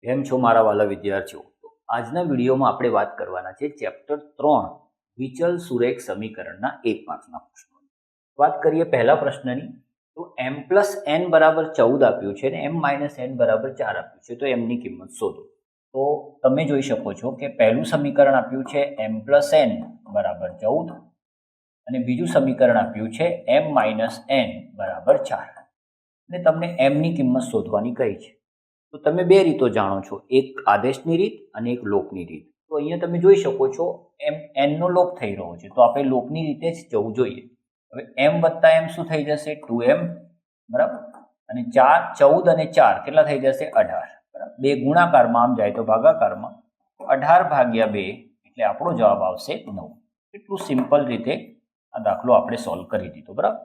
કેમ છો મારા વાલા વિદ્યાર્થીઓ? તો આજના વિડીયોમાં આપણે વાત કરવાના છે ચેપ્ટર 3 વિચલ સુરેખ સમીકરણના 1 માર્ક્સના પ્રશ્નો. વાત કરીએ પહેલા પ્રશ્નની. તો m+n બરાબર 14 આપ્યું છે અને m-n બરાબર 4 આપ્યું છે, તો એમની કિંમત શોધો. તો તમે જોઈ શકો છો કે પહેલું સમીકરણ આપ્યું છે m+n બરાબર 14 અને બીજું સમીકરણ આપ્યું છે m-n બરાબર 4 અને તમને m ની કિંમત શોધવાની કહી છે. તો તમે બે રીતો જાણો છો, એક આદેશની રીત અને એક લોપની રીત. તો અહીંયા તમે જોઈ શકો છો n નો લોપ થઈ રહ્યો છે, તો આપણે લોપની રીતે જ જવું જોઈએ. હવે m વત્તા m શું થઈ જશે? 2m બરાબર, અને 14 અને 4 કેટલા થઈ જશે? 18 બરાબર. બે ગુણાકારમાં આમ જાય તો ભાગાકારમાં 18 ભાગ્યા 2 એટલે આપણો જવાબ આવશે 9. એટલું સિમ્પલ રીતે આ દાખલો આપણે સોલ્વ કરી દીધો. બરાબર.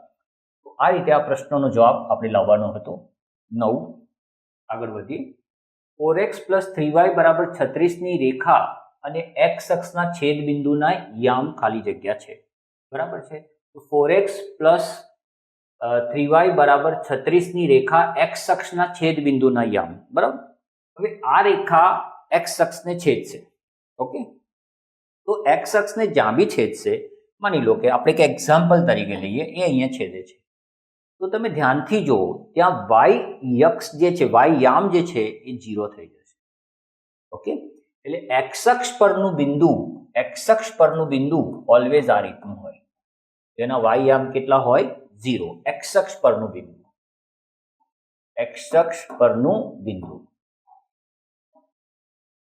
તો આ રીતે આ પ્રશ્નનો જવાબ આપણે લાવવાનો હતો 9. આગળ વધીએ. 4x + 3y બરાબર 36 ની રેખા અને x અક્ષના છેદ બિંદુના યામ ખાલી જગ્યા છે. બરાબર છે. તો 4x + 3y બરાબર 36 ની રેખા x અક્ષના છેદ બિંદુના યામ. બરાબર. હવે આ રેખા x અક્ષને છેદશે. ઓકે, તો x અક્ષને જ્યાં બી છેદશે, માની લો કે આપણે એક એક્ઝામ્પલ તરીકે લઈએ, એ અહીંયા છેદે છે, તો તમે ધ્યાનથી જુઓ, ત્યાં y અક્ષ જે છે, y યામ જે છે એ 0 થઈ જશે. ઓકે, એટલે x અક્ષ પરનું બિંદુ ઓલવેઝ આ રીતનું હોય. તેના y યામ કેટલા હોય? 0. x અક્ષ પરનું બિંદુ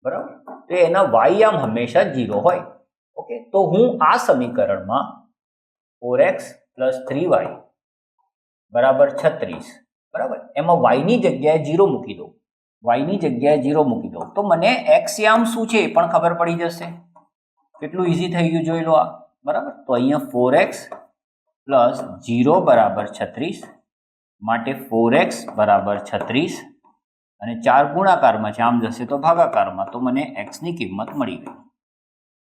બરાબર, તો એના y યામ હંમેશા 0 હોય. ઓકે, તો હું આ સમીકરણમાં 4x + 3y બરાબર 36 બરાબર, એમાં y ની જગ્યાએ 0 મૂકી દઉં, તો મને x યામ શું છે એ પણ ખબર પડી જશે. કેટલું ઈઝી થઈ ગયું, જોઈ લો આ. બરાબર, તો અહીંયા 4x + 0 બરાબર 36 માટે 4x બરાબર 36 અને 4 ગુણાકારમાં છે, આમ જશે તો ભાગાકારમાં, તો મને x ની કિંમત મળી ગઈ.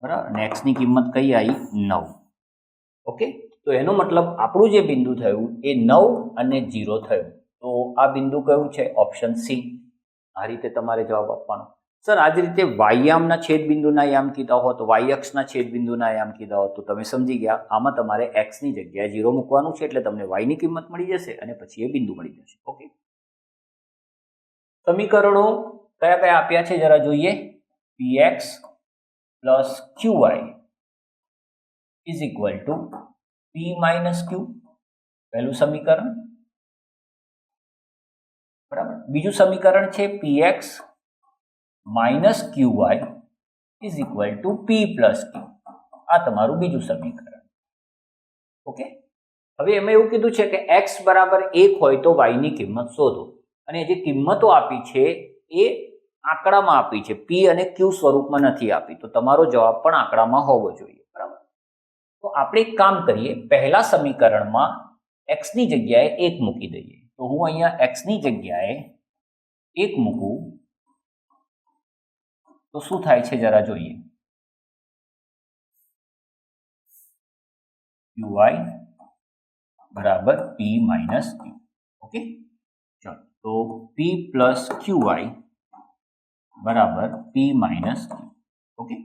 બરાબર, અને x ની કિંમત કઈ આવી? 9. ઓકે, તો એનો મતલબ આપણું જે બિંદુ થયું એ 9 અને 0 થયું. તો આ બિંદુ કયું છે? Option C. આ રીતે તમારે જવાબ આપવાનો. સર, આ જ રીતે વાયામના છેદ બિંદુના યામ કીધા હોત, તો વાય અક્ષના છેદ બિંદુના યામ કીધા હોત, તો તમે સમજી ગયા. આમાં તમારે x ની જગ્યાએ 0 મૂકવાનું છે, એટલે તમને y ની કિંમત મળી જશે અને પછી એ બિંદુ મળી જશે. ઓકે, સમીકરણો કયા કયા આપ્યા છે જરા જોઈએ. px + qy = p - q, પહેલું સમીકરણ. બરાબર, બીજું સમીકરણ છે px - qy = p + q. આ તમારું બીજું સમીકરણ. ઓકે, હવે એમાં એવું કીધું છે કે x બરાબર 1 હોય તો y ની કિંમત શોધો, અને જે કિંમતો આપી છે એ આંકડામાં આપી છે, p અને q સ્વરૂપમાં નથી આપી. તો તમારો જવાબ પણ આંકડામાં હોવો જોઈએ. બરાબર, તો આપણે એક કામ કરીએ, પહેલા સમીકરણમાં x ની જગ્યાએ 1 મૂકી દઈએ. તો હું અહીંયા x ની જગ્યાએ 1 મૂકું તો શું થાય છે જરા જોઈએ. qy બરાબર p - q. ઓકે, ચાલો, તો p + qy બરાબર p - q. ઓકે,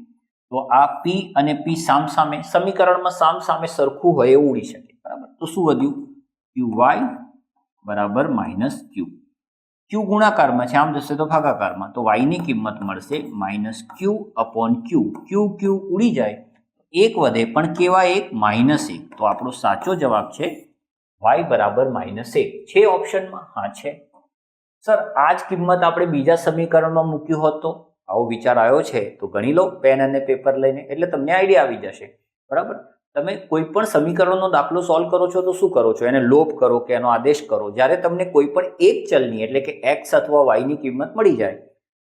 તો આ p અને p સામસામે સમીકરણમાં સામસામે સરખું હોય એવું ઉડી શકે. બરાબર, તો શું વધ્યું? qy બરાબર -q. q ગુણાકારમાં છે, આમ જશે તો ભાગાકારમાં, તો y ની કિંમત મળશે -q/q. q ઉડી જાય, 1 વધે, પણ કેવા 1? -1. તો આપણો સાચો જવાબ છે y બરાબર -1. છે ઓપ્શનમાં? હા છે. સર, આ જ કિંમત આપણે બીજા સમીકરણમાં મૂક્યું હોત તો? આવો વિચાર આવ્યો છે તો ગણી લો પેન અને પેપર લઈને, એટલે તમને આઈડિયા આવી જશે. બરાબર, તમે કોઈ પણ સમીકરણનો દાખલો સોલ્વ કરો છો તો શું કરો છો? એને લોપ કરો કે એનો આદેશ કરો. જ્યારે તમને કોઈ પણ એક ચલની એટલે કે x અથવા y ની કિંમત મળી જાય,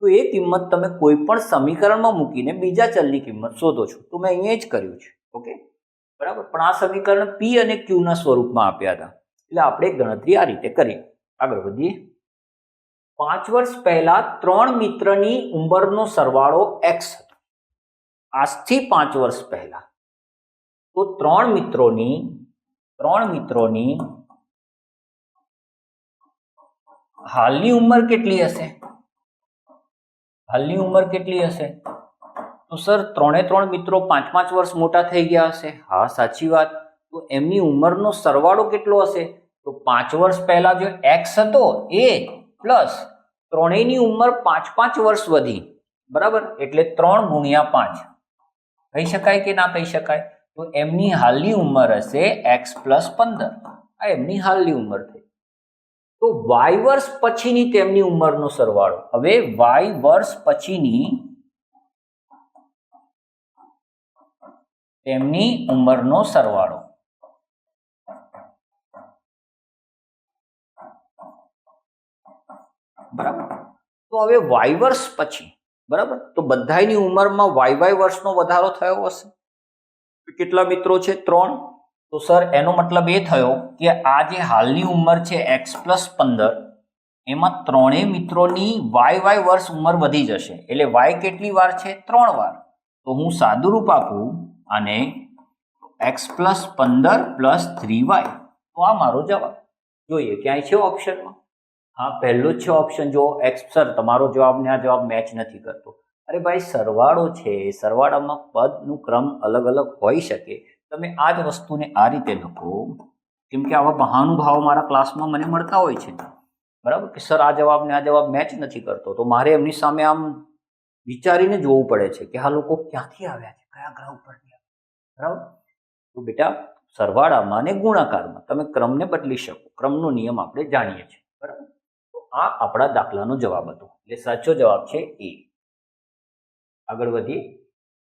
તો એ કિંમત તમે કોઈ પણ સમીકરણમાં મૂકીને બીજા ચલની કિંમત શોધો છો. તો મેં અહીંયા જ કર્યું છે. ઓકે, બરાબર, પણ આ સમીકરણ p અને q ના સ્વરૂપમાં આપ્યા હતા, એટલે આપણે ગણતરી આ રીતે કરી. આગળ વધીએ. 5 વર્ષ પહેલા 3 મિત્રની ઉંમરનો સરવાળો x હતો. આજથી 5 વર્ષ પહેલા તો 3 મિત્રોની હાલની ઉંમર કેટલી હશે? હાલની ઉંમર કેટલી હશે? તો સર 3 મિત્રો 5 વર્ષ મોટા થઈ ગયા હશે. હા, સાચી વાત. તો એમની ઉંમરનો સરવાળો કેટલો હશે? તો 5 વર્ષ પહેલા જો એક્સ હતો એ પ્લસ ત્રણેયની ઉંમર 5 વર્ષ વધી, બરાબર, એટલે 3 ગુણ્યા 5 કહી શકાય કે ના કહી શકાય? તો એમની હાલની ઉંમર હશે એક્સ પ્લસ 15. આ એમની હાલની ઉંમર થઈ. તો વાય વર્ષ પછીની તેમની ઉંમરનો સરવાળો. હવે વાય વર્ષ પછીની તેમની ઉંમરનો સરવાળો, બરાબર. તો હવે વાય વર્ષ પછી, બરાબર, તો બધાની ઉંમરમાં વાય વર્ષનો વધારો થયો હશે. કેટલા મિત્રો છે? 3. તો સર એનો મતલબ એ થયો કે આ જે હાલની ઉંમર છે એક્સ પ્લસ 15, એમાં ત્રણેય મિત્રોની વાય વર્ષ ઉંમર વધી જશે. એટલે વાય કેટલી વાર છે? 3 વાર. તો હું સાદુરૂપ આપું અને એક્સ પ્લસ 15 પ્લસ 3y. તો આ મારો જવાબ. જોઈએ ક્યાંય છે ઓપ્શનમાં? હા, પહેલો જ છે ઓપ્શન. જો એક્સ. સર તમારો જવાબ ને આ જવાબ મેચ નથી કરતો. અરે ભાઈ, સરવાળો છે, સરવાળામાં પદનું ક્રમ અલગ અલગ હોઈ શકે. તમે આ જ વસ્તુને આ રીતે લખો, કેમ કે આવા મહાનુભાવો મારા ક્લાસમાં મને મળતા હોય છે, બરાબર, કે સર આ જવાબ ને આ જવાબ મેચ નથી કરતો. તો મારે એમની સામે આમ વિચારીને જોવું પડે છે કે આ લોકો ક્યાંથી આવ્યા છે, કયા ગ્રહ ઉપરથી આવ્યા, બરાબર. તો બેટા, સરવાળામાં અને ગુણાકારમાં તમે ક્રમને બદલી શકો. ક્રમનો નિયમ આપણે જાણીએ છીએ, બરાબર. તો આ આપણા દાખલાનો જવાબ હતો. એટલે સાચો જવાબ છે એ. આગળ વધીએ.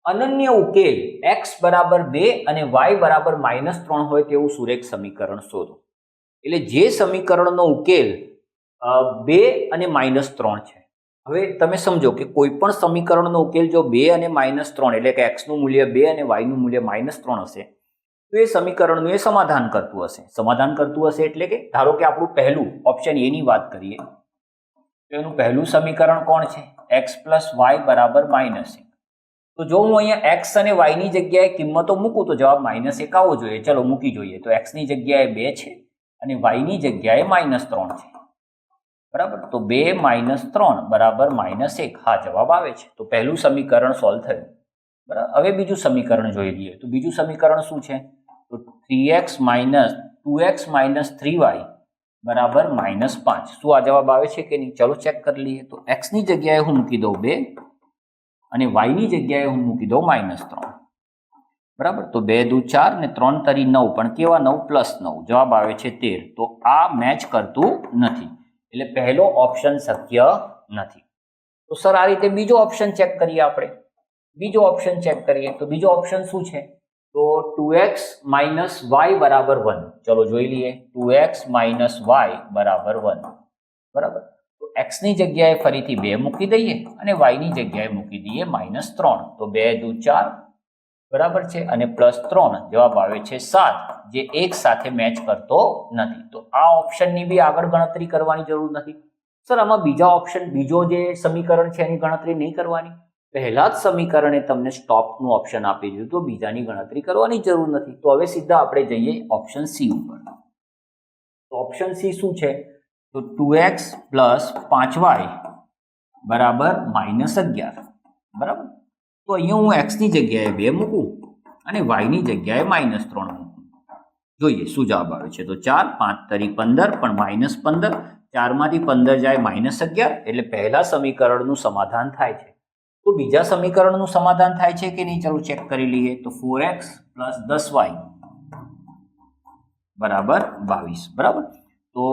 અનન્ય ઉકેલ x બરાબર 2 અને y બરાબર -3 હોય તેવું સુરેખ સમીકરણ શોધો. એટલે જે સમીકરણનો ઉકેલ 2 અને -3 છે. હવે તમે સમજો કે કોઈ પણ સમીકરણનો ઉકેલ જો 2 અને -3 એટલે કે x નું મૂલ્ય 2 અને y નું મૂલ્ય -3 હશે, તો એ સમીકરણનું એ સમાધાન કરતું હશે. સમાધાન કરતું હશે એટલે કે ધારો કે આપણું પહેલું ઓપ્શન એ ની વાત કરીએ તો એનું પહેલું સમીકરણ કોણ છે? x + y બરાબર -1. તો જો હું અહીંયા x અને y ની જગ્યાએ કિંમતો મૂકું તો જવાબ -1 આવવો જોઈએ. ચલો મૂકી જોઈએ. તો x ની જગ્યાએ 2 છે અને y ની જગ્યાએ -3 છે, બરાબર. તો 2 - 3 બરાબર -1. હા, જવાબ આવે છે. તો પહેલું સમીકરણ સોલ્વ થયું, બરાબર. હવે બીજું સમીકરણ જોઈ લઈએ. તો બીજું સમીકરણ શું છે? તો 3x - 2x - 3y બરાબર -5. શું આ જવાબ આવે છે કે નહીં? ચલો ચેક કરી લઈએ. તો x ની જગ્યાએ હું મૂકી દઉં 2 અને y ની જગ્યાએ હું મૂકી દઉં -3, બરાબર. તો 2 દુ 4 ને 3 તરી 9, પણ કેવા 9? +9. જવાબ આવે છે 13. તો આ મેચ કરતું નથી, એટલે પહેલો ઓપ્શન શક્ય નથી. તો સર આ રીતે બીજો ઓપ્શન ચેક કરીએ આપણે. બીજો ઓપ્શન ચેક કરીએ તો બીજો ઓપ્શન શું છે? તો 2x - y બરાબર 1. ચલો જોઈ લઈએ. 2x - y બરાબર 1, બરાબર. તો x ની જગ્યાએ ફરીથી 2 મૂકી દઈએ અને y ની જગ્યાએ મૂકી દઈએ -3. તો 2 દુ 4, બરાબર છે, અને +3. જવાબ આવે છે 7, જે એક સાથે મેચ કરતો નથી. તો આ ઓપ્શનની બી આગળ ગણતરી કરવાની જરૂર નથી. સર આમાં બીજો જે સમીકરણ છે એની ગણતરી નહીં કરવાની? પહેલા જ સમીકરણે તમને સ્ટોપનું ઓપ્શન આપી દીધું, તો બીજાની ગણતરી કરવાની જરૂર નથી. તો હવે સીધા આપણે જઈએ ઓપ્શન સી ઉપર. તો ઓપ્શન સી શું છે? તો 2x + 5y બરાબર -11, બરાબર. તો અહીંયા હું x ની જગ્યાએ 2 મૂકું અને y ની જગ્યાએ -3 મૂકું. જોઈએ શું જવાબ આવે છે. તો 4 5 તરી 15, પણ -15. 4 માંથી 15 જાય -11, એટલે પહેલા સમીકરણનું સમાધાન થાય છે. તો બીજા સમીકરણનું સમાધાન થાય છે કે નહીં? ચલો ચેક કરી લઈએ. તો 4x + 10y બરાબર 22, બરાબર. તો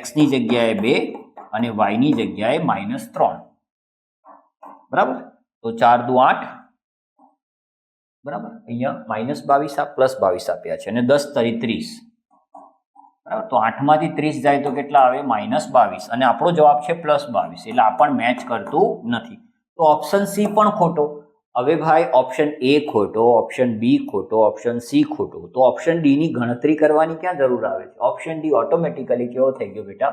x ની જગ્યાએ 2 અને y ની જગ્યાએ -3, બરાબર. તો 4 દુ 8, બરાબર. અહીંયા -22 આ +22 આપ્યા છે અને 10 તરી 30, બરાબર. તો 8 માંથી 30 જાય તો કેટલા આવે? -22, અને આપણો જવાબ છે +22, એટલે આ પણ મેચ કરતું નથી. તો ઓપ્શન સી પણ ખોટો. હવે ભાઈ, ઓપ્શન એ ખોટો, ઓપ્શન બી ખોટો, ઓપ્શન સી ખોટો. તો ઓપ્શન ડી ની ગણતરી કરવાની ક્યાં જરૂર આવે છે? ઓપ્શન ડી ઓટોમેટિકલી કેવો થઈ ગયો બેટા?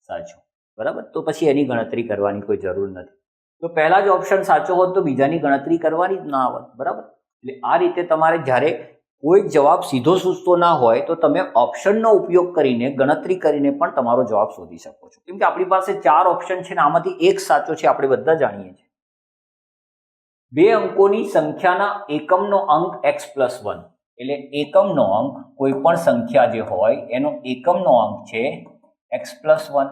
સાચો, બરાબર. તો પછી એની ગણતરી કરવાની કોઈ જરૂર નથી. તો પહેલા જ ઓપ્શન સાચો હોત તો બીજાની ગણતરી કરવાની જ ના આવત, બરાબર. એટલે આ રીતે તમારે જ્યારે કોઈ જવાબ સીધો સૂચતો ના હોય તો તમે ઓપ્શનનો ઉપયોગ કરીને ગણતરી કરીને પણ તમારો જવાબ શોધી શકો છો. કેમ કે આપણી પાસે 4 ઓપ્શન છે ને આમાંથી એક સાચો છે, આપણે બધા જાણીએ છીએ. બે અંકોની સંખ્યાના એકમનો અંક x+1 એટલે એકમનો અંક કોઈ પણ સંખ્યા જે હોય એનો એકમનો અંક છે x+1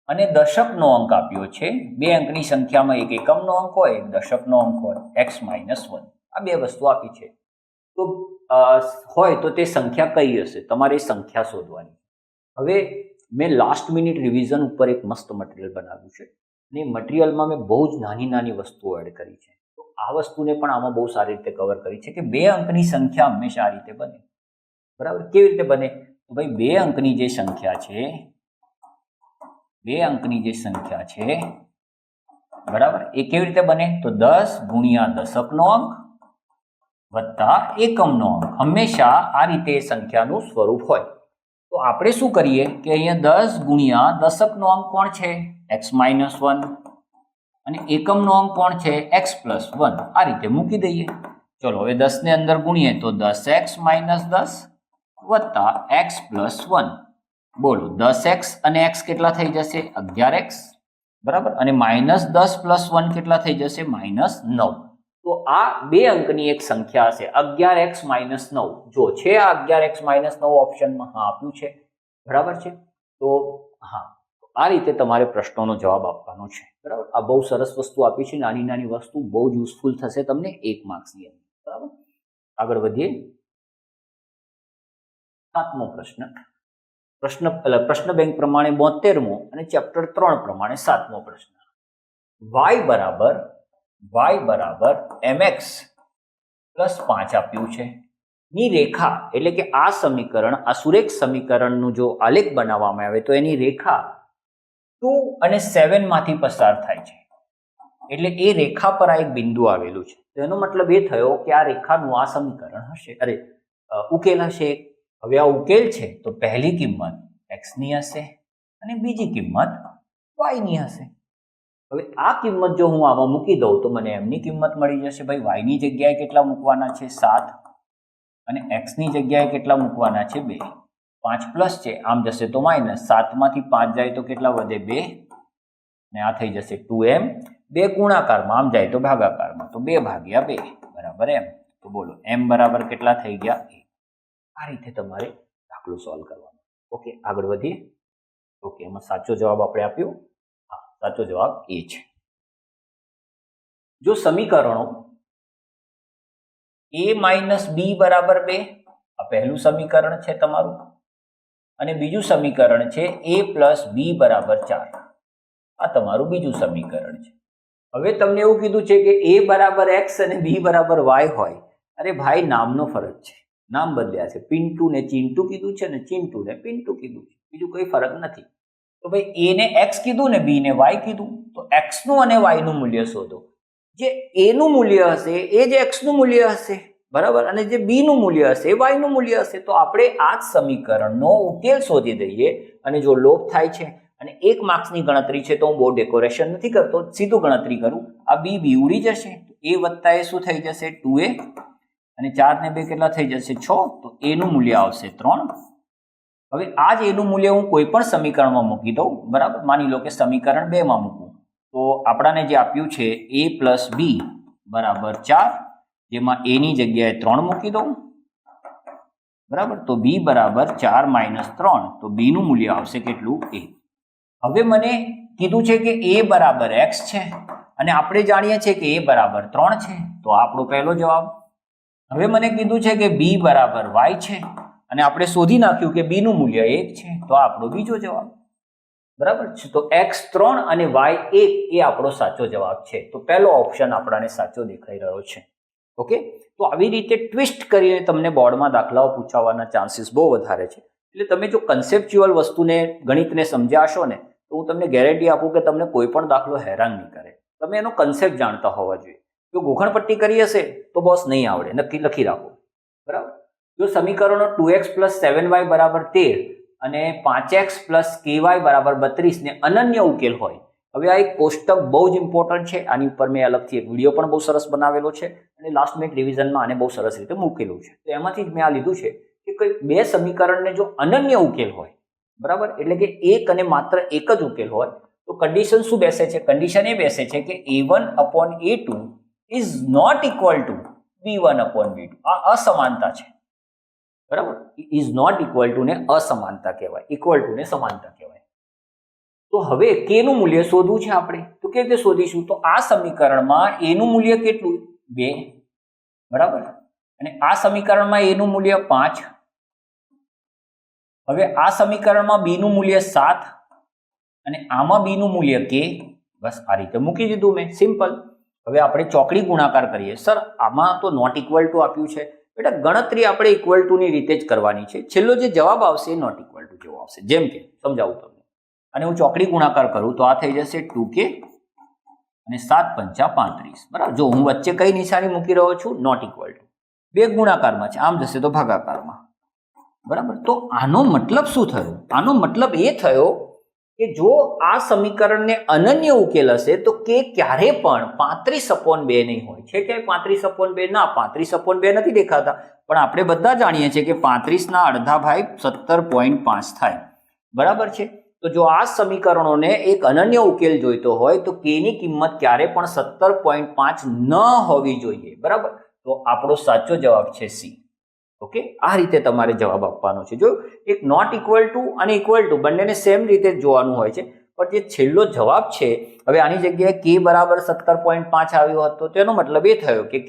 અને દશકનો અંક આપ્યો છે. બે અંકની સંખ્યામાં એક એકમનો અંક હોય એક દશકનો અંક હોય x-1. આ બે વસ્તુ આપી છે. તો હોય તો તે સંખ્યા કઈ હશે તમારે સંખ્યા શોધવાની. હવે મેં લાસ્ટ મિનિટ રિવિઝન ઉપર એક મસ્ત મટીરિયલ બનાવ્યું છે અને એ મટીરિયલમાં મેં બહુ જ નાની નાની વસ્તુઓ એડ કરી છે. તો આ વસ્તુને પણ આમાં બહુ સારી રીતે કવર કરી છે કે બે અંકની સંખ્યા હંમેશા આ રીતે બને. બરાબર, કેવી રીતે બને? તો ભાઈ બે અંકની જે સંખ્યા છે બરાબર, એ કેવી રીતે બને? તો 10 ગુણ્યા દશકનો અંક વત્તા એકમનો અંક. હંમેશા આ રીતે સંખ્યાનું સ્વરૂપ હોય. તો આપણે શું કરીએ કે અહીંયા 10 ગુણ્યા દશકનો અંક કોણ છે? x-1 અને એકમનો અંક કોણ છે? x+1. આ રીતે મૂકી દઈએ. ચલો હવે 10 ને અંદર ગુણીએ તો 10x - 10 વત્તા x+1. બોલો 10x અને x કેટલા થઈ જશે? 11x. બરાબર, અને -10 + 1 કેટલા થઈ જશે? -9. તો આ બે અંકની એક સંખ્યા હશે 11x - 9. જો છે આ 11x - 9 ઓપ્શનમાં? હા આપ્યું છે. બરાબર છે. તો હા, આ રીતે તમારે પ્રશ્નોનો જવાબ આપવાનો છે. બરાબર, આ બહુ સરસ વસ્તુ આપી છે. નાની નાની વસ્તુ બહુ જ યુઝફુલ થશે તમને 1 માર્ક્સની અંદર. બરાબર, આગળ વધીએ. 7મો પ્રશ્ન બેંક પ્રમાણે 72મો અને ચેપ્ટર 3 પ્રમાણે 7મો પ્રશ્ન. y બરાબર mx + 5 આપ્યું છે ની રેખા, એટલે કે આ સમીકરણ, આ સુરેખ સમીકરણનું જો આલેખ બનાવવામાં આવે તો એની રેખા 2 અને 7 માંથી પસાર થાય છે. એટલે એ રેખા પર આ એક બિંદુ આવેલું છે. તો એનો મતલબ એ થયો કે આ રેખાનું આ સમીકરણ હશે, ઉકેલ હશે. હવે આ ઉકેલ છે તો પહેલી કિંમત x ની હશે અને બીજી કિંમત y ની હશે. હવે આ કિંમત જો હું આમાં મૂકી દઉં તો મને એમની કિંમત મળી જશે. ભાઈ y ની જગ્યાએ કેટલા મૂકવાના છે? 7 અને x ની જગ્યાએ કેટલા મૂકવાના છે? 2. 5 પ્લસ છે, આમ જશે તો માઇનસ. 7 માંથી 5 જાય તો કેટલા વધે? 2. અને આ થઈ જશે 2m. 2 ગુણાકારમાં, આમ જાય તો ભાગાકારમાં, તો 2/2 બરાબર m. તો બોલો m બરાબર કેટલા થઈ ગયા? 1. આ રીતે તમારે દાખલો સોલ્વ કરવાનો. ઓકે, આગળ વધીએ. ઓકે, એમાં સાચો જવાબ આપણે આપ્યો. હા, સાચો જવાબ એ છે. જો સમીકરણો a - b બરાબર 2, આ પહેલું સમીકરણ છે તમારું, અને બીજું સમીકરણ છે a + b બરાબર 4, આ તમારું બીજું સમીકરણ છે. હવે તમને એવું કીધું છે કે a બરાબર x અને b બરાબર y હોય. અરે ભાઈ, નામનો ફરક છે, નામ બદલ્યા છે. પિન્ટુ ને ચિન્ટુ કીધું છે ને ચિન્ટુ ને પિન્ટુ કીધું છે, બીજું કોઈ ફરક નથી. તો ભાઈ a ને x કીધું ને b ને y કીધું, તો x નું અને y નું મૂલ્ય શોધો. જે a નું મૂલ્ય હશે એ જ x નું મૂલ્ય હશે, બરાબર, અને જે b નું મૂલ્ય હશે એ y નું મૂલ્ય હશે. તો આપણે આ જ સમીકરણનો ઉકેલ શોધી દઈએ. અને જો લોપ થાય છે અને 1 માર્ક્સની ગણતરી છે તો હું બહુ ડેકોરેશન નથી કરતો, સીધું ગણતરી કરું. આ b ઉડી જશે, a વત્તા એ શું થઈ જશે? 2a, અને 4 ને 2 કેટલા થઈ જશે? 6. તો a નું મૂલ્ય આવશે 3. હવે આ જ a નું મૂલ્ય હું કોઈ પણ સમીકરણમાં મૂકી દઉં. બરાબર, માની લો કે સમીકરણ 2 માં મૂકું તો આપણાને જે આપ્યું છે a + b બરાબર 4, જેમાં a ની જગ્યાએ 3 મૂકી દઉં. બરાબર, તો b બરાબર 4 - 3, તો b નું મૂલ્ય આવશે કેટલું? 1. હવે મને કીધું છે કે a બરાબર x છે અને આપણે જાણીએ છીએ કે a બરાબર 3 છે, તો આપણો પહેલો જવાબ. હવે મને કીધું છે કે b બરાબર y છે અને આપણે શોધી નાખ્યું કે b નું મૂલ્ય 1 છે, તો આપણો બીજો જવાબ. બરાબર છે, તો x 3 અને y 1 એ આપણો સાચો જવાબ છે. તો પહેલો ઓપ્શન આપણને સાચો દેખાઈ રહ્યો છે. ઓકે, તો આવી રીતે ટ્વિસ્ટ કરીને તમને બોર્ડમાં દાખલાઓ પૂછાવાના ચાન્સીસ બહુ વધારે છે. એટલે તમે જો કન્સેપ્ચ્યુઅલ વસ્તુને, ગણિતને સમજ્યાશો ને, તો હું તમને ગેરંટી આપું કે તમને કોઈ પણ દાખલો હેરાન નહીં કરે. તમે એનો કન્સેપ્ટ જાણતા હોવા જોઈએ. જો ગોખણપટ્ટી કરી હશે તો બોસ નહીં આવડે, નક્કી લખી રાખો. બરાબર, જો સમીકરણો 2x + 7y બરાબર 13 અને 5x + ky બરાબર 32 ને અનન્ય ઉકેલ હોય. હવે આ એક કોષ્ટક બહુ જ ઇમ્પોર્ટન્ટ છે. આની ઉપર મેં અલગથી એક વિડીયો પણ બહુ સરસ બનાવેલો છે અને લાસ્ટ મિનિટ રિવિઝનમાં આને બહુ સરસ રીતે મૂકેલું છે. તો એમાંથી જ મેં આ લીધું છે કે કોઈ બે સમીકરણને જો અનન્ય ઉકેલ હોય, બરાબર, એટલે કે એક અને માત્ર એક જ ઉકેલ હોય, તો કન્ડિશન શું બેસે છે? કન્ડિશન એ બેસે છે કે a1/a2 is not equal two b1/b2. આ અસમાનતા છે, બરાબર. ઇઝ નોટ ઇક્વલ ટુ ને અસમાનતા કહેવાય, ઇક્વલ ટુ ને સમાનતા કહેવાય. તો હવે k નું મૂલ્ય શોધવું છે આપણે. તો કેવી રીતે શોધીશું? તો આ સમીકરણમાં a નું મૂલ્ય કેટલું? 2, બરાબર. અને આ સમીકરણમાં a નું મૂલ્ય 5. હવે આ સમીકરણમાં b નું મૂલ્ય 7 અને આમાં b નું મૂલ્ય k. બસ આ રીતે મૂકી દીધું મેં, સિમ્પલ. હવે આપણે ચોકડી ગુણાકાર કરીએ. સર આમાં તો નોટ ઇક્વલ ટુ આપ્યું છે. બેટા ગણતરી આપણે ઇક્વલ ટુ ની રીતે જ કરવાની છે. છેલ્લો જે જવાબ આવશે એ નોટ ઇક્વલ ટુ જેવો આવશે. જેમ કે સમજાવું તમને, અને હું ચોકડી ગુણાકાર કરું તો આ થઈ જશે 2k અને 7 પંચા 35, બરાબર. જો હું વચ્ચે કઈ નિશાની મૂકી રહ્યો છું? Not equal to. બે ગુણાકારમાં છે, આમ જશે તો ભાગાકારમાં, બરાબર. તો આનો મતલબ શું થયો? આનો મતલબ એ થયો કે જો આ સમીકરણને અનન્ય ઉકેલ હશે તો કે ક્યારે પણ 35/2 નહીં હોય. છે કે 35/2? ના, 35/2 નથી દેખાતા, પણ આપણે બધા જાણીએ છીએ કે 35 ના અડધા ભાઈ 17.5 થાય, બરાબર છે. તો જો આ સમીકરણોને એક અનન્ય ઉકેલ જોઈતો હોય તો k ની કિંમત ક્યારે પણ 17.5 ન હોવી જોઈએ, બરાબર. તો આપણો સાચો જવાબ છે C. ઓકે, આ રીતે તમારે જવાબ આપવાનો છે. જો એક નોટ ઇક્વલ ટુ અને ઇક્વલ ટુ બંનેને સેમ રીતે જોવાનું હોય છે, પણ જે છેલ્લો જવાબ છે, હવે આની જગ્યાએ k બરાબર 17.5 આવ્યો હતો, તેનો મતલબ એ થયો કે k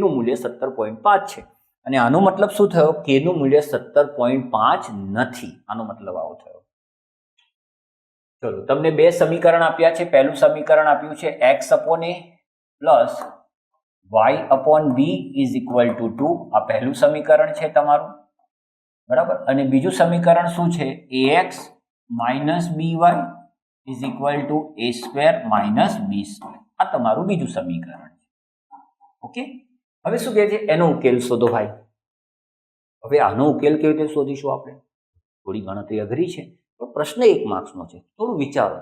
નું મૂલ્ય 17.5 છે. અને આનો મતલબ શું થયો? k નું મૂલ્ય 17.5 નથી. આનો મતલબ આવો થયો. ચલો, તમને બે સમીકરણ આપ્યા છે. પહેલું સમીકરણ આપ્યું છે x/a plus y/b is equal to 2. આ પહેલું સમીકરણ છે તમારું, બરાબર. અને બીજું સમીકરણ શું છે? ax minus by is equal to a² minus b². આ તમારું બીજું સમીકરણ છે. ઓકે, હવે શું કહે છે? એનો ઉકેલ શોધો ભાઈ. હવે આનો ઉકેલ કેવી રીતે શોધીશું આપણે? થોડી ગણતરી અઘરી છે, પણ પ્રશ્ન 1 માર્ક્સનો છે. થોડું વિચારો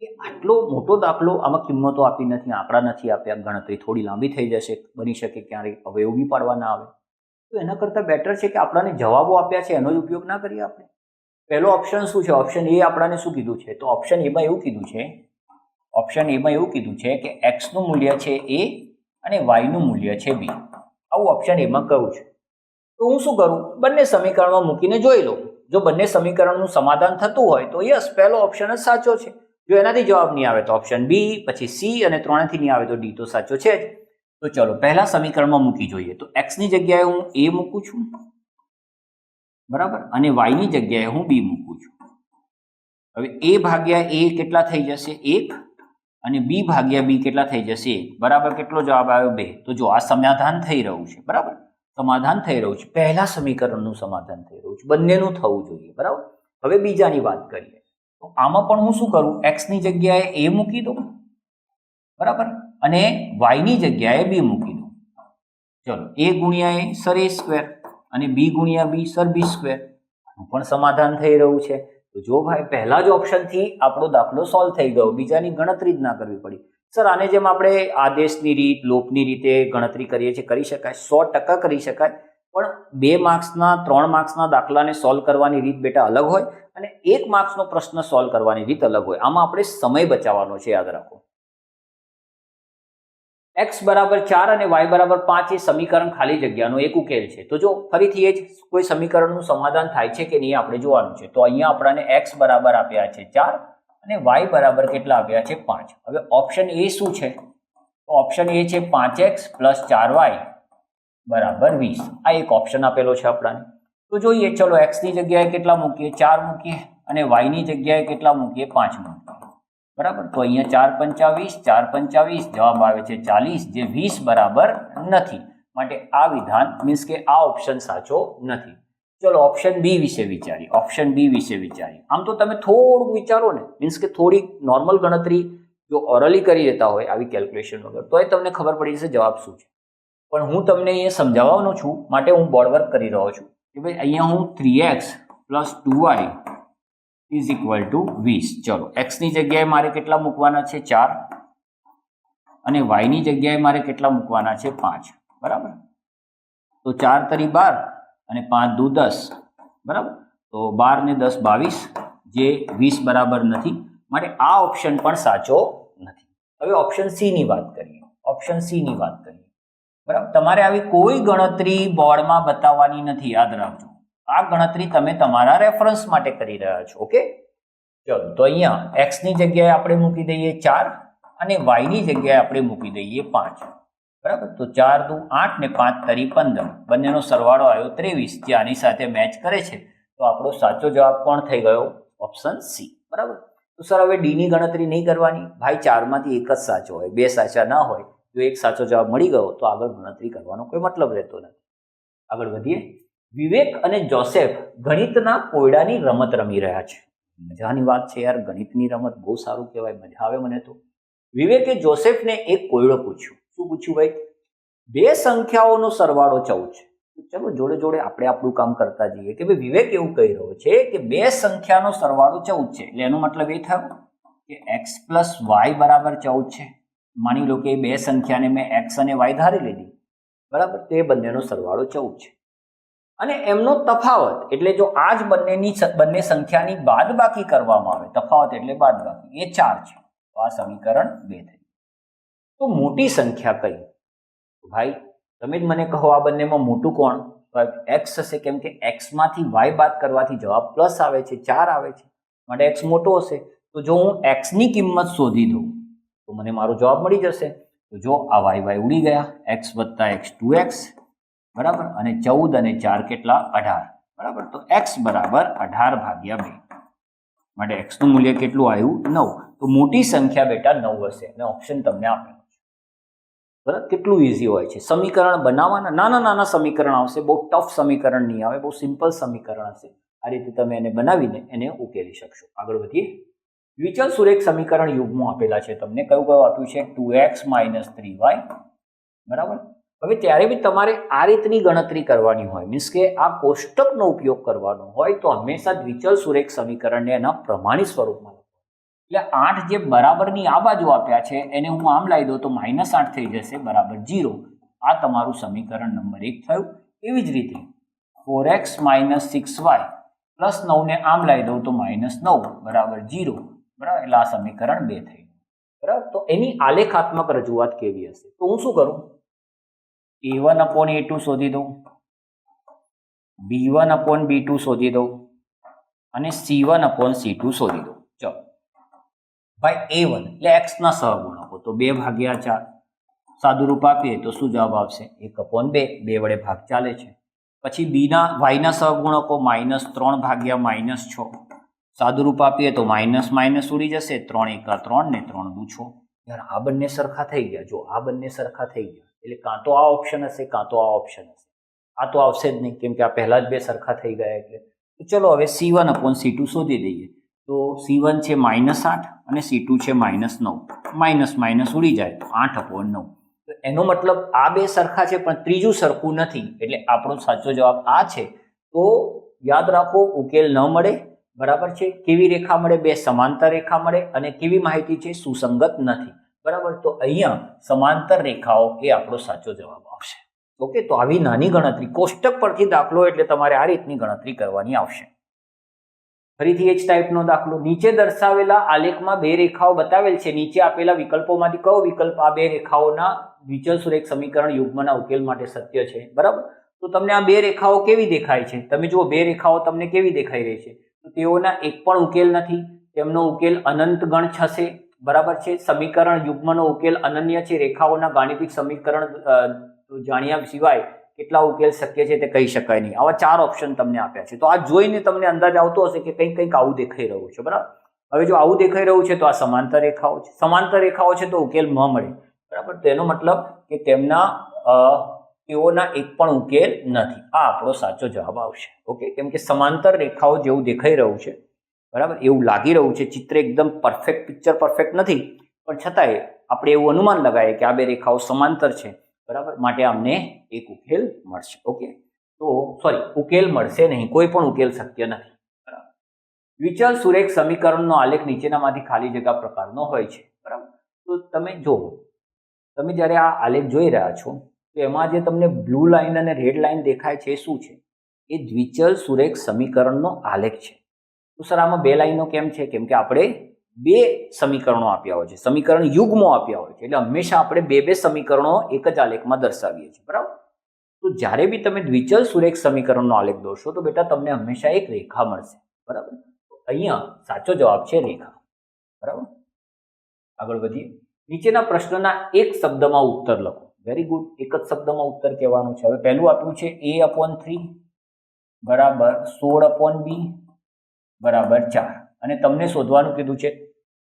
કે આટલો મોટો દાખલો, આમાં કિંમતો આપી નથી, આંકડા નથી આપ્યા, ગણતરી થોડી લાંબી થઈ જશે, બની શકે ક્યારેક અવયવ બી પાડવા ના આવે. તો એના કરતાં બેટર છે કે આપણને જવાબો આપ્યા છે એનો જ ઉપયોગ ના કરીએ આપણે. પહેલો ઓપ્શન શું છે? ઓપ્શન એ આપણને શું કીધું છે? તો ઓપ્શન એમાં એવું કીધું છે કે x નું મૂલ્ય છે a અને y નું મૂલ્ય છે b. આવું ઓપ્શન એમાં કહ્યું છે. તો હું શું કરું? બંને સમીકરણમાં મૂકીને જોઈ લઉં. જો બંને સમીકરણનું સમાધાન થતું હોય તો યસ, પહેલો ઓપ્શન જ સાચો છે. જો એનાથી જવાબ નહીં આવે તો ઓપ્શન બી, પછી સી, અને ત્રણેયથી નહીં આવે તો ડી તો સાચો છે જ. તો ચલો પહેલા સમીકરણમાં મૂકી જોઈએ. તો x ની જગ્યાએ હું a મૂકું છું, બરાબર, અને y ની જગ્યાએ હું b મૂકું છું. હવે a ભાગ્યા a કેટલા થઈ જશે? 1, અને b ભાગ્યા b કેટલા થઈ જશે? 1, બરાબર. કેટલો જવાબ આવ્યો? 2. તો જો આ સમાધાન થઈ રહ્યું છે, બરાબર, સમાધાન થઈ રહ્યું છે. પહેલા સમીકરણનું સમાધાન થઈ રહ્યું છે, બંનેનું થવું જોઈએ, બરાબર. હવે બીજાની વાત કરીએ. તો આમાં પણ હું શું કરું? x ની જગ્યાએ a મૂકી દઉં, બરાબર, અને y ની જગ્યાએ b મૂકી દઉં. ચલો, a ગુણ્યા a સર a², અને b ગુણ્યા b સર b². આનું પણ સમાધાન થઈ રહ્યું છે. તો જો ભાઈ પહેલા જ ઓપ્શનથી આપણો દાખલો સોલ્વ થઈ ગયો, બીજાની ગણતરી જ ના કરવી પડી. સર આને જેમ આપણે આદેશની રીત, લોપની રીતે ગણતરી કરીએ છીએ, કરી શકાય, 100% કરી શકાય. પણ 2 માર્ક્સના 3 માર્ક્સના દાખલાને સોલ્વ કરવાની રીત બેટા અલગ હોય, અને 1 માર્ક્સનો પ્રશ્ન સોલ્વ કરવાની રીત અલગ હોય. આમાં આપણે સમય બચાવવાનો છે, યાદ રાખો. x બરાબર 4 અને y બરાબર 5 એ સમીકરણ ખાલી જગ્યાનો એક ઉકેલ છે. તો જો ફરીથી એ જ કોઈ સમીકરણનું સમાધાન થાય છે કે નહીં આપણે જોવાનું છે. તો અહીંયા આપણને x બરાબર આપ્યા છે 4 અને y બરાબર કેટલા આપ્યા છે? 5. હવે ઓપ્શન એ શું છે? ઓપ્શન એ છે 5x પ્લસ 4y બરાબર 20. આ એક ઓપ્શન આપેલો છે આપણાને. તો જોઈએ, ચલો x ની જગ્યાએ કેટલા મૂકીએ? 4 મૂકીએ, અને y ની જગ્યાએ કેટલા મૂકીએ? 5 મૂકીએ, બરાબર. તો અહીંયા 4 × 5 4 × 20 જવાબ આવે છે 40, જે 20 બરાબર નથી. માટે આ વિધાન મીન્સ કે આ ઓપ્શન સાચો નથી. ચલો ઓપ્શન બી વિશે વિચારીએ. આમ તો તમે થોડું વિચારો ને, મીન્સ કે થોડી નોર્મલ ગણતરી જો ઓરલી કરી દેતા હોય આવી કેલ્ક્યુલેશન વગર, તોય તમને ખબર પડી જશે જવાબ શું છે. પણ હું તમને એ સમજાવવાનો છું, માટે હું બોર્ડ વર્ક કરી રહ્યો છું કે ભાઈ અહીંયા હું 3x plus 2y is equal to 20. ચલો x ની જગ્યાએ મારે કેટલા મૂકવાના છે? 4, અને y ની જગ્યાએ મારે કેટલા મૂકવાના છે? 5, બરાબર. તો 4 તરી 12 અને 5 દુ 10, બરાબર. તો 12 ને 10 22, જે 20 બરાબર નથી. માટે આ ઓપ્શન પણ સાચો નથી. હવે ઓપ્શન સી ની વાત કરીએ. ઓપ્શન સી ની વાત કરીએ, બરાબર. તમારે આવી કોઈ ગણતરી બોર્ડમાં બતાવવાની નથી, યાદ રાખજો. આ ગણતરી તમે તમારા રેફરન્સ માટે કરી રહ્યા છો. ઓકે, ચલો તો અહીંયા એક્સ ની જગ્યાએ આપણે મૂકી દઈએ 4 અને વાય ની જગ્યાએ આપણે મૂકી દઈએ 5. બરાબર. તો 4 દુ 8 ને 5 તરી 15, બંનેનો સરવાળો આવ્યો 23, જે આની સાથે મેચ કરે છે. તો આપણો સાચો જવાબ કોણ થઈ ગયો? Option C. બરાબર. તો સર હવે ડી ની ગણતરી નહીં કરવાની? ભાઈ 4 માંથી એક જ સાચો હોય, 2 સાચા ના હોય. જો એક સાચો જવાબ મળી ગયો તો આગળ ગણતરી કરવાનો કોઈ મતલબ રહેતો નથી. આગળ વધીએ. વિવેક અને જોસેફ ગણિતના કોયડાની રમત રમી રહ્યા છે. મજાની વાત છે યાર, ગણિતની રમત બહુ સારું કહેવાય, મજા આવે મને તો. વિવેકે જોસેફને એક કોયડો પૂછ્યો. શું પૂછ્યું ભાઈ? બે સંખ્યાઓનો સરવાળો 14 છે. ચલો જોડે જોડે આપણે આપણું કામ કરતા જઈએ કે ભાઈ વિવેક એવું કહી રહ્યો છે કે બે સંખ્યાનો સરવાળો 14 છે. એટલે એનો મતલબ એ થયો કે x પ્લસ વાય બરાબર 14 છે. માની લો કે બે સંખ્યાને મેં x અને y ધારી લીધી, બરાબર. તો એ બંનેનો સરવાળો 14 છે અને એમનો તફાવત એટલે જો આ જ બંને સંખ્યાની બાદબાકી કરવામાં આવે, તફાવત એટલે બાદબાકી, એ 4 છે. તો આ સમીકરણ 2 થઈ. તો મોટી સંખ્યા કઈ? ભાઈ તમે જ મને કહો, આ બંનેમાં મોટું કોણ? x હશે, કેમ કે x માંથી y બાદ કરવાથી જવાબ પ્લસ આવે છે, 4 આવે છે, માટે x મોટો હશે. તો જો હું x ની કિંમત શોધી દઉં તો મને મારો જવાબ મળી જશે. તો જો આ y ઉડી ગયા, x વત્તા x 2x, બરાબર, અને 14 અને 4 કેટલા? 18, બરાબર. તો x બરાબર 18/2, માટે x નું મૂલ્ય કેટલું આવ્યું? 9. તો મોટી સંખ્યા બેટા 9 હશે અને ઓપ્શન તમને આપેલો છે. બરાબર. કેટલું ઇઝી હોય છે સમીકરણ બનાવવાના. નાના નાના સમીકરણ આવશે, બહુ ટફ સમીકરણ નહીં આવે, બહુ સિમ્પલ સમીકરણ હશે. આ રીતે તમે એને બનાવીને એને ઉકેલી શકશો. આગળ વધીએ. દ્વિચલ સુરેખ સમીકરણ યુગ્મો આપેલા છે તમને. કયું કયું આપ્યું છે? 2x - 3y, બરાબર. હવે ત્યારે બી તમારે આ રીતની ગણતરી કરવાની હોય, મીન્સ કે આ કોષ્ટકનો ઉપયોગ કરવાનો હોય, તો હંમેશા દ્વિચલ સુરેખ સમીકરણને એના પ્રમાણિત સ્વરૂપમાં લખો. એટલે 8 જે બરાબરની આ બાજુ આપ્યા છે એને હું આમ લાવી દઉં તો -8 થઈ જશે, બરાબર 0. આ તમારું સમીકરણ નંબર 1 થયું. એવી જ રીતે 4x - 6y + 9 ને આમ લાવી દઉં તો -9 બરાબર 0, બરાબર. એટલે આ સમીકરણ 2 થઈ. બરાબર. તો એની આલેખાત્મક રજૂઆત કેવી હશે? તો હું શું કરું? a1/a2 શોધી દઉં, b1/b2 શોધી દઉં અને c1/c2 શોધી દઉં. ચલો ભાઈ a1 એટલે x ના સહગુણકો, તો 2/4. સાદુરૂપ આપીએ તો શું જવાબ આવશે? 1/2. 2 વડે ભાગ ચાલે છે. પછી y ના સહગુણકો -3/-6. સાદુરૂપ આપીએ તો માઇનસ ઉડી જશે. 3 × 1 = 3 ને 3 × 2 = 6. યાર આ બંને સરખા થઈ ગયા. જો આ બંને સરખા થઈ ગયા એટલે કાં તો આ ઓપ્શન હશે, કાં તો આ ઓપ્શન હશે. આ તો આવશે જ નહીં, કેમ કે આ પહેલા જ બે સરખા થઈ ગયા. એટલે તો ચલો હવે c1/c2 શોધી દઈએ. તો c1 છે -8 અને c2 છે -9. માઇનસ ઉડી જાય તો 8/9. તો એનો મતલબ આ બે સરખા છે પણ ત્રીજું સરખું નથી, એટલે આપણો સાચો જવાબ આ છે. તો યાદ રાખો, ઉકેલ ન મળે, બરાબર છે. કેવી રેખા મળે? બે સમાંતર રેખા મળે. અને કેવી માહિતી છે? સુસંગત નથી, બરાબર. તો અહીંયા સમાંતર રેખાઓ એ આપણો સાચો જવાબ આવશે. ઓકે, તો આવી નાની ગણતરી કોષ્ટક પરથી દાખલો એટલે તમારે આ રીતની ગણતરી કરવાની આવશે. ફરીથી એ જ ટાઈપનો દાખલો. નીચે દર્શાવેલા આલેખમાં બે રેખાઓ બતાવેલ છે. નીચે આપેલા વિકલ્પોમાંથી કયો વિકલ્પ આ બે રેખાઓના દ્વિચલ સુરેખ સમીકરણ યુગ્મના ઉકેલ માટે સત્ય છે? બરાબર. તો તમને આ બે રેખાઓ કેવી દેખાય છે? તમે જુઓ, બે રેખાઓ તમને કેવી દેખાઈ રહી છે? તો તેઓના એક પણ ઉકેલ નથી. તેમનો ઉકેલ અનંત ગણ થશે, બરાબર છે. સમીકરણ યુગ્મનો ઉકેલ અનન્ય છે. રેખાઓના ગાણિતિક સમીકરણ જાણ્યા સિવાય કેટલા ઉકેલ શક્ય છે તે કહી શકાય નહીં. આવા 4 ઓપ્શન તમને આપ્યા છે. તો આ જોઈને તમને અંદાજ આવતો હશે કે કંઈક આવું દેખાઈ રહ્યું છે, બરાબર. હવે જો આવું દેખાઈ રહ્યું છે તો આ સમાંતર રેખાઓ છે. સમાંતર રેખાઓ છે તો ઉકેલ ન મળે, બરાબર. તેનો મતલબ કે તેઓના એક પણ ઉકેલ નથી. આ આપણો સાચો જવાબ આવશે. ઓકે, કેમ કે સમાંતર રેખાઓ જેવું દેખાઈ રહ્યું છે, બરાબર, એવું લાગી રહ્યું છે. ચિત્ર એકદમ પરફેક્ટ, પિક્ચર પરફેક્ટ નથી, પણ છતાંય આપણે એવું અનુમાન લગાવીએ કે આ બે રેખાઓ સમાંતર છે, બરાબર. માટે અમને એક ઉકેલ મળશે. ઓકે, તો ઉકેલ મળશે નહીં, કોઈ પણ ઉકેલ શક્ય નથી, બરાબર. દ્વિચલ સુરેખ સમીકરણનો આલેખ નીચેનામાંથી ખાલી જગ્યા પ્રકારનો હોય છે, બરાબર. તો તમે જુઓ, તમે જ્યારે આ આલેખ જોઈ રહ્યા છો તો એમાં જે તમને બ્લુ લાઇન અને રેડ લાઇન દેખાય છે એ શું છે? એ દ્વિચલ સુરેખ સમીકરણનો આલેખ છે. તો સર આમાં બે લાઈનો કેમ છે? કેમ કે આપણે બે સમીકરણો આપ્યા હોય છે, સમીકરણ યુગ્મો આપ્યા હોય છે, એટલે હંમેશા આપણે બે બે સમીકરણો એક જ આલેખમાં દર્શાવીએ છીએ, બરાબર. તો જ્યારે બી તમે દ્વિચલ સુરેખ સમીકરણનો આલેખ દોરશો તો બેટા તમને હંમેશા એક રેખા મળશે, બરાબર. તો અહીંયા સાચો જવાબ છે રેખા, બરાબર. આગળ વધીએ. નીચેના પ્રશ્નના એક શબ્દમાં ઉત્તર લખો. વેરી ગુડ, એક જ શબ્દમાં ઉત્તર કહેવાનું છે. હવે પહેલું આપ્યું છે a/3 બરાબર 16/b બરાબર 4 અને તમને શોધવાનું કીધું છે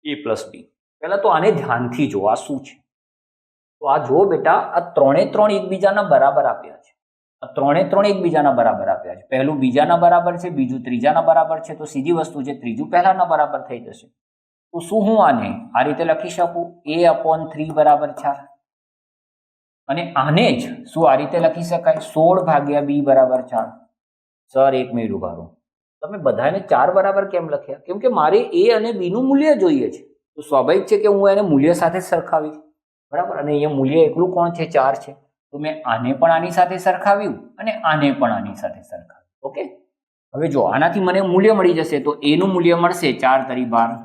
a+b. પહેલા તો આને ધ્યાનથી જો, આ શું છે? તો આ જો બેટા, આ ત્રણે ત્રણ એકબીજાના બરાબર આપ્યા છે. આ ત્રણે ત્રણ એકબીજાના બરાબર આપ્યા છે. પહેલું બીજાના બરાબર છે, બીજું ત્રીજાના બરાબર છે, તો સીધી વસ્તુ છે ત્રીજું પહેલાના બરાબર થઈ જશે. તો શું હું આને આ રીતે લખી શકું? a/3 બરાબર 4 અને આને જ શું આ રીતે લખી શકાય? 16/b બરાબર 4. સર એક મિનિટ ઉભા રહો, તમે બધાને 4 બરાબર કેમ લખ્યા? કેમ કે મારે a અને b નું મૂલ્ય જોઈએ છે. તો સ્વાભાવિક છે કે હું એને મૂલ્ય સાથે સરખાવીશ, બરાબર. અને અહીંયા મૂલ્ય એકલું કોણ છે? 4 છે. તો મેં આને પણ આની સાથે સરખાવ્યું અને આને પણ આની સાથે સરખાવ્યું. ઓકે, હવે જો આનાથી મને મૂલ્ય મળી જશે તો a નું મૂલ્ય મળશે 4 × 12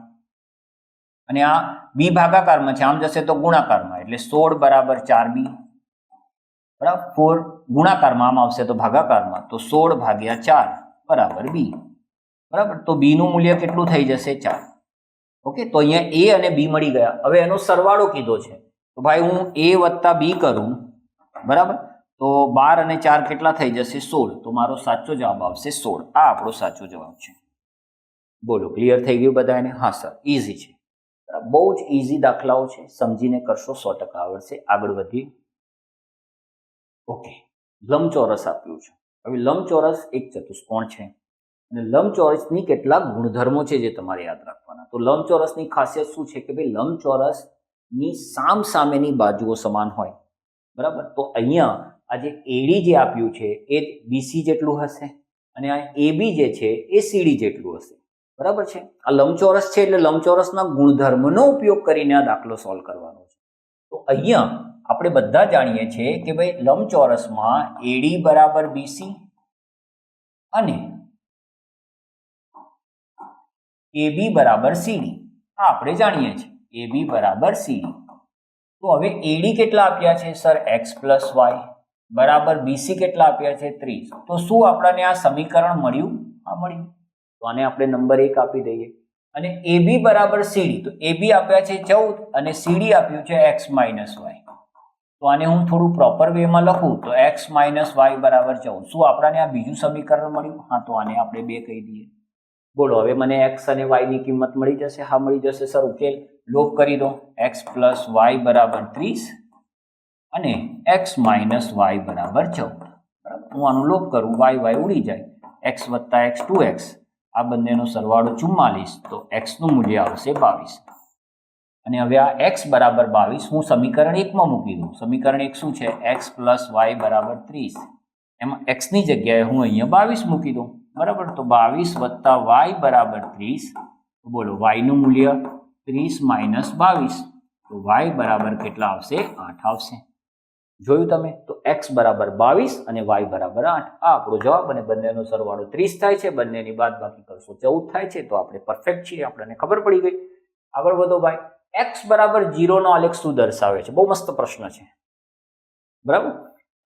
અને આ b ભાગાકારમાં છે, આમ જશે તો ગુણાકારમાં, એટલે 16 બરાબર 4b બરાબર. 4 ગુણાકારમાં આમ આવશે તો ભાગાકારમાં, તો 16/4 બરાબર b બરાબર. તો b નું મૂલ્ય કેટલું થઈ જશે? 4. ઓકે, તો અહીંયા a અને b મળી ગયા. હવે એનો સરવાળો કીધો છે તો ભાઈ હું a + b કરું, બરાબર. તો 12 અને 4 કેટલા થઈ જશે? 16. તો મારો સાચો જવાબ આવશે 16. આ આપણો સાચો જવાબ છે. બોલો, ક્લિયર થઈ ગયું બધાને? હા સર, ઇઝી છે, બહુ જ ઇઝી દાખલાઓ છે, સમજીને કરશો 100% આવડશે. આગળ વધીએ. ઓકે, લંબચોરસ આપ્યું છે. હવે લંબચોરસ એક ચતુષ્કોણ છે અને લંબચોરસની કેટલાક ગુણધર્મો છે જે તમારે યાદ રાખવાના. તો લંબચોરસની ખાસિયત શું છે કે ભાઈ લંબચોરસની સામેની બાજુઓ સમાન હોય, બરાબર. તો અહીંયા આ જે એડી જે આપ્યું છે એ બીસી જેટલું હશે અને આ એબી જે છે એ સીડી જેટલું હશે, બરાબર છે. આ લંબચોરસ છે એટલે લંબચોરસના ગુણધર્મનો ઉપયોગ કરીને આ દાખલો સોલ્વ કરવાનો છે. તો અહીંયા આપણે બધા જાણીએ છીએ કે ભાઈ લંબચોરસમાં એડી બરાબર બીસી અને એબી બરાબર સીડી, આ આપણે જાણીએ છીએ, એબી બરાબર સીડી. તો હવે એડી કેટલા આપ્યા છે? સર x + y બરાબર બીસી કેટલા આપ્યા છે? 30. તો શું આપણને આ સમીકરણ મળ્યું? હા, મળ્યું. તો આને આપણે નંબર 1 આપી દઈએ. અને AB બરાબર CD, તો AB આપ્યા છે 14 અને CD આપ્યું છે x - y. તો આને હું થોડું પ્રોપર વેમાં લખું તો x - y બરાબર 14. શું આપણને આ બીજું સમીકરણ મળ્યું? હા, તો આને આપણે 2 કહી દઈએ. બોલો, હવે મને x અને y ની કિંમત મળી જશે? હા, મળી જશે. સર ઉકેલ લોપ કરી દો. x + y બરાબર 30 અને x - y બરાબર 14. બરાબર, હું આનું લોપ કરું, y ઉડી જાય, x + x 2x, આ બંનેનો સરવાળો 44, તો x નું મૂલ્ય આવશે 22. અને હવે આ x બરાબર 22 હું સમીકરણ 1 માં મૂકી દઉં. સમીકરણ 1 શું છે? x + y બરાબર 30. એમાં x ની જગ્યાએ હું અહીંયા 22 મૂકી દઉં, બરાબર. તો 22 + y બરાબર 30. તો બોલો, y નું મૂલ્ય 30 - 22, તો y બરાબર કેટલા આવશે? 8 આવશે. જોયું તમે? તો x બરાબર 22 અને y બરાબર 8, આ આપણો જવાબ. અને બંનેનો સરવાળો 30 થાય છે, બંનેની બાદબાકી કરશો 14 થાય છે. તો આપણે પરફેક્ટ છીએ, આપણને ખબર પડી ગઈ. આગળ વધો ભાઈ. x બરાબર 0 નો આલેખ શું દર્શાવે છે? બહુ મસ્ત પ્રશ્ન છે, બરાબર.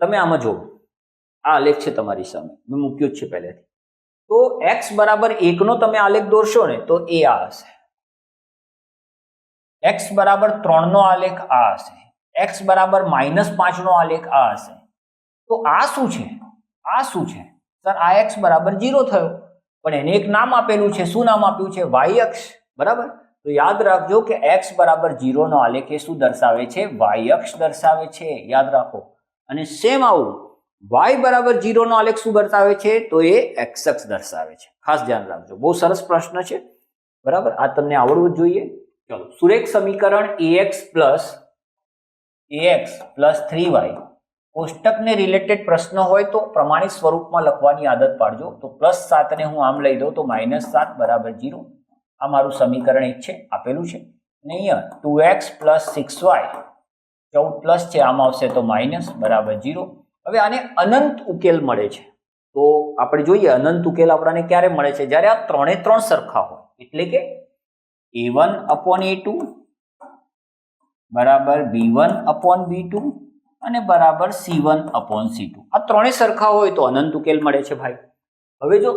તમે આમાં જુઓ, આ આલેખ છે તમારી સામે, મેં મૂક્યો જ છે પહેલેથી. તો x બરાબર 1 નો તમે આલેખ દોરશો ને તો એ આ હશે. x બરાબર 3 નો આલેખ આ હશે. x બરાબર -5 નો આલેખ આ હશે. તો આ શું છે? આ શું છે? સર આ x બરાબર 0 થયો, પણ એને એક નામ આપેલું છે. શું નામ આપ્યું છે? y અક્ષ, બરાબર. તો યાદ રાખજો કે x બરાબર 0 નો આલેખ એ શું દર્શાવે છે? y અક્ષ દર્શાવે છે, યાદ રાખો. અને સેમ આવું y બરાબર 0 નો આલેખ શું દર્શાવે છે? તો એ x અક્ષ દર્શાવે છે. ખાસ ધ્યાન રાખજો, બહુ સરસ પ્રશ્ન છે, બરાબર. આ તમને આવડવું જ જોઈએ. ચલો, સુરેખ સમીકરણ ax + 3y કોષ્ટકને રિલેટેડ પ્રશ્ન હોય તો પ્રમાણિત સ્વરૂપમાં લખવાની આદત પાડજો. તો +7 ને હું આમ લઈ દઉં તો -7 બરાબર 0. આ મારું સમીકરણ 1 છે, આપેલું છે. અને અહીંયા 2x + 6y 14 પ્લસ છે, આમ આવશે તો માઇનસ બરાબર 0. હવે આને અનંત ઉકેલ મળે છે. તો આપણે જોઈએ અનંત ઉકેલ આપણને ક્યારે મળે છે? જ્યારે આ ત્રણે ત્રણ સરખા હોય, એટલે કે a1 અપોન a2 બરાબર b1 અપોન b2 અને બરાબર c1 અપોન c2. આ ત્રણેય સરખા હોય તો અનંત ઉકેલ મળે છે ભાઈ. હવે જો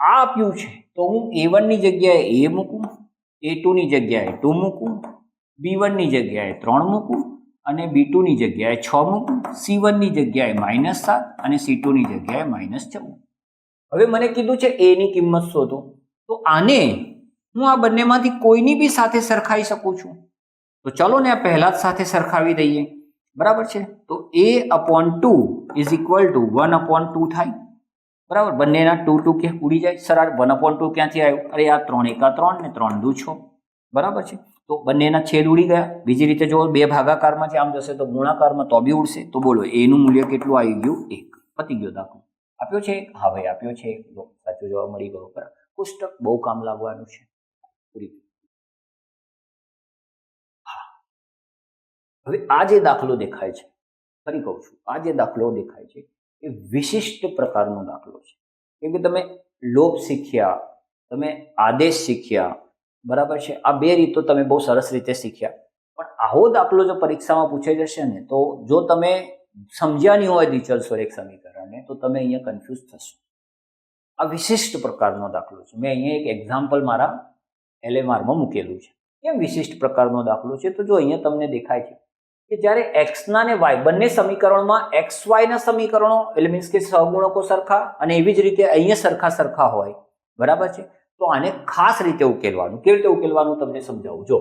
આ આપ્યું છે તો હું a1 ની જગ્યાએ a મૂકું, a2 ની જગ્યાએ 2 મૂકું, b1 ની જગ્યાએ 3 મૂકું અને b2 ની જગ્યાએ 6 મૂકું, c1 ની જગ્યાએ -7 અને c2 ની જગ્યાએ -14. હવે મને કીધું છે a ની કિંમત શોધો, તો આને હું આ બંનેમાંથી કોઈની બી સાથે સરખાવી શકું છું. તો ચલો ને આ પહેલા જ સાથે સરખાવી દઈએ, બરાબર છે. તો a/2 ઇઝ ઇક્વલ ટુ 1/2 થાય, બરાબર. બંનેના 2 કે ઉડી જાય, સરળ. 1/2 ક્યાંથી આવ્યું? અરે આ 3 × 3 ને 3 × 6, બરાબર છે. તો બંનેના છેદ ઉડી ગયા. બીજી રીતે જો બે ભાગાકારમાં છે આમ જશે તો ગુણાકારમાં તો બી ઉડશે. તો બોલો a નું મૂલ્ય કેટલું આવી ગયું? 1. પતી ગયો દાખલો. આપ્યો છે? હા ભાઈ આપ્યો છે. સાચો જવાબ મળી ગયો. બરાબર. પુસ્તક બહુ કામ લાગવાનું છે. હવે આ જે દાખલો દેખાય છે, ફરી કહું છું, આ જે દાખલો દેખાય છે એ વિશિષ્ટ પ્રકારનો દાખલો છે. કેમ કે તમે લોપ શીખ્યા, તમે આદેશ શીખ્યા, બરાબર છે. આ બે રીતો તમે બહુ સરસ રીતે શીખ્યા. પણ આવો દાખલો જો પરીક્ષામાં પૂછાઈ જશે ને, તો જો તમે સમજ્યા નહીં હોય દ્વિચલ-સુરેખ સમીકરણને, તો તમે અહીંયા કન્ફ્યુઝ થશો. આ વિશિષ્ટ પ્રકારનો દાખલો છે. મેં અહીંયા એક એક્ઝામ્પલ મારા LMR-માં મૂકેલું છે. કેમ વિશિષ્ટ પ્રકારનો દાખલો છે? તો જો અહીંયા તમને દેખાય છે કે જ્યારે એક્સના ને વાય બંને સમીકરણમાં XY ના સમીકરણો એટલે મીન્સ કે સહગુણકો સરખા અને એવી જ રીતે અહીંયા સરખા હોય, બરાબર છે. તો આને ખાસ રીતે ઉકેલવાનું. કેવી રીતે ઉકેલવાનું તમને સમજાવું. જો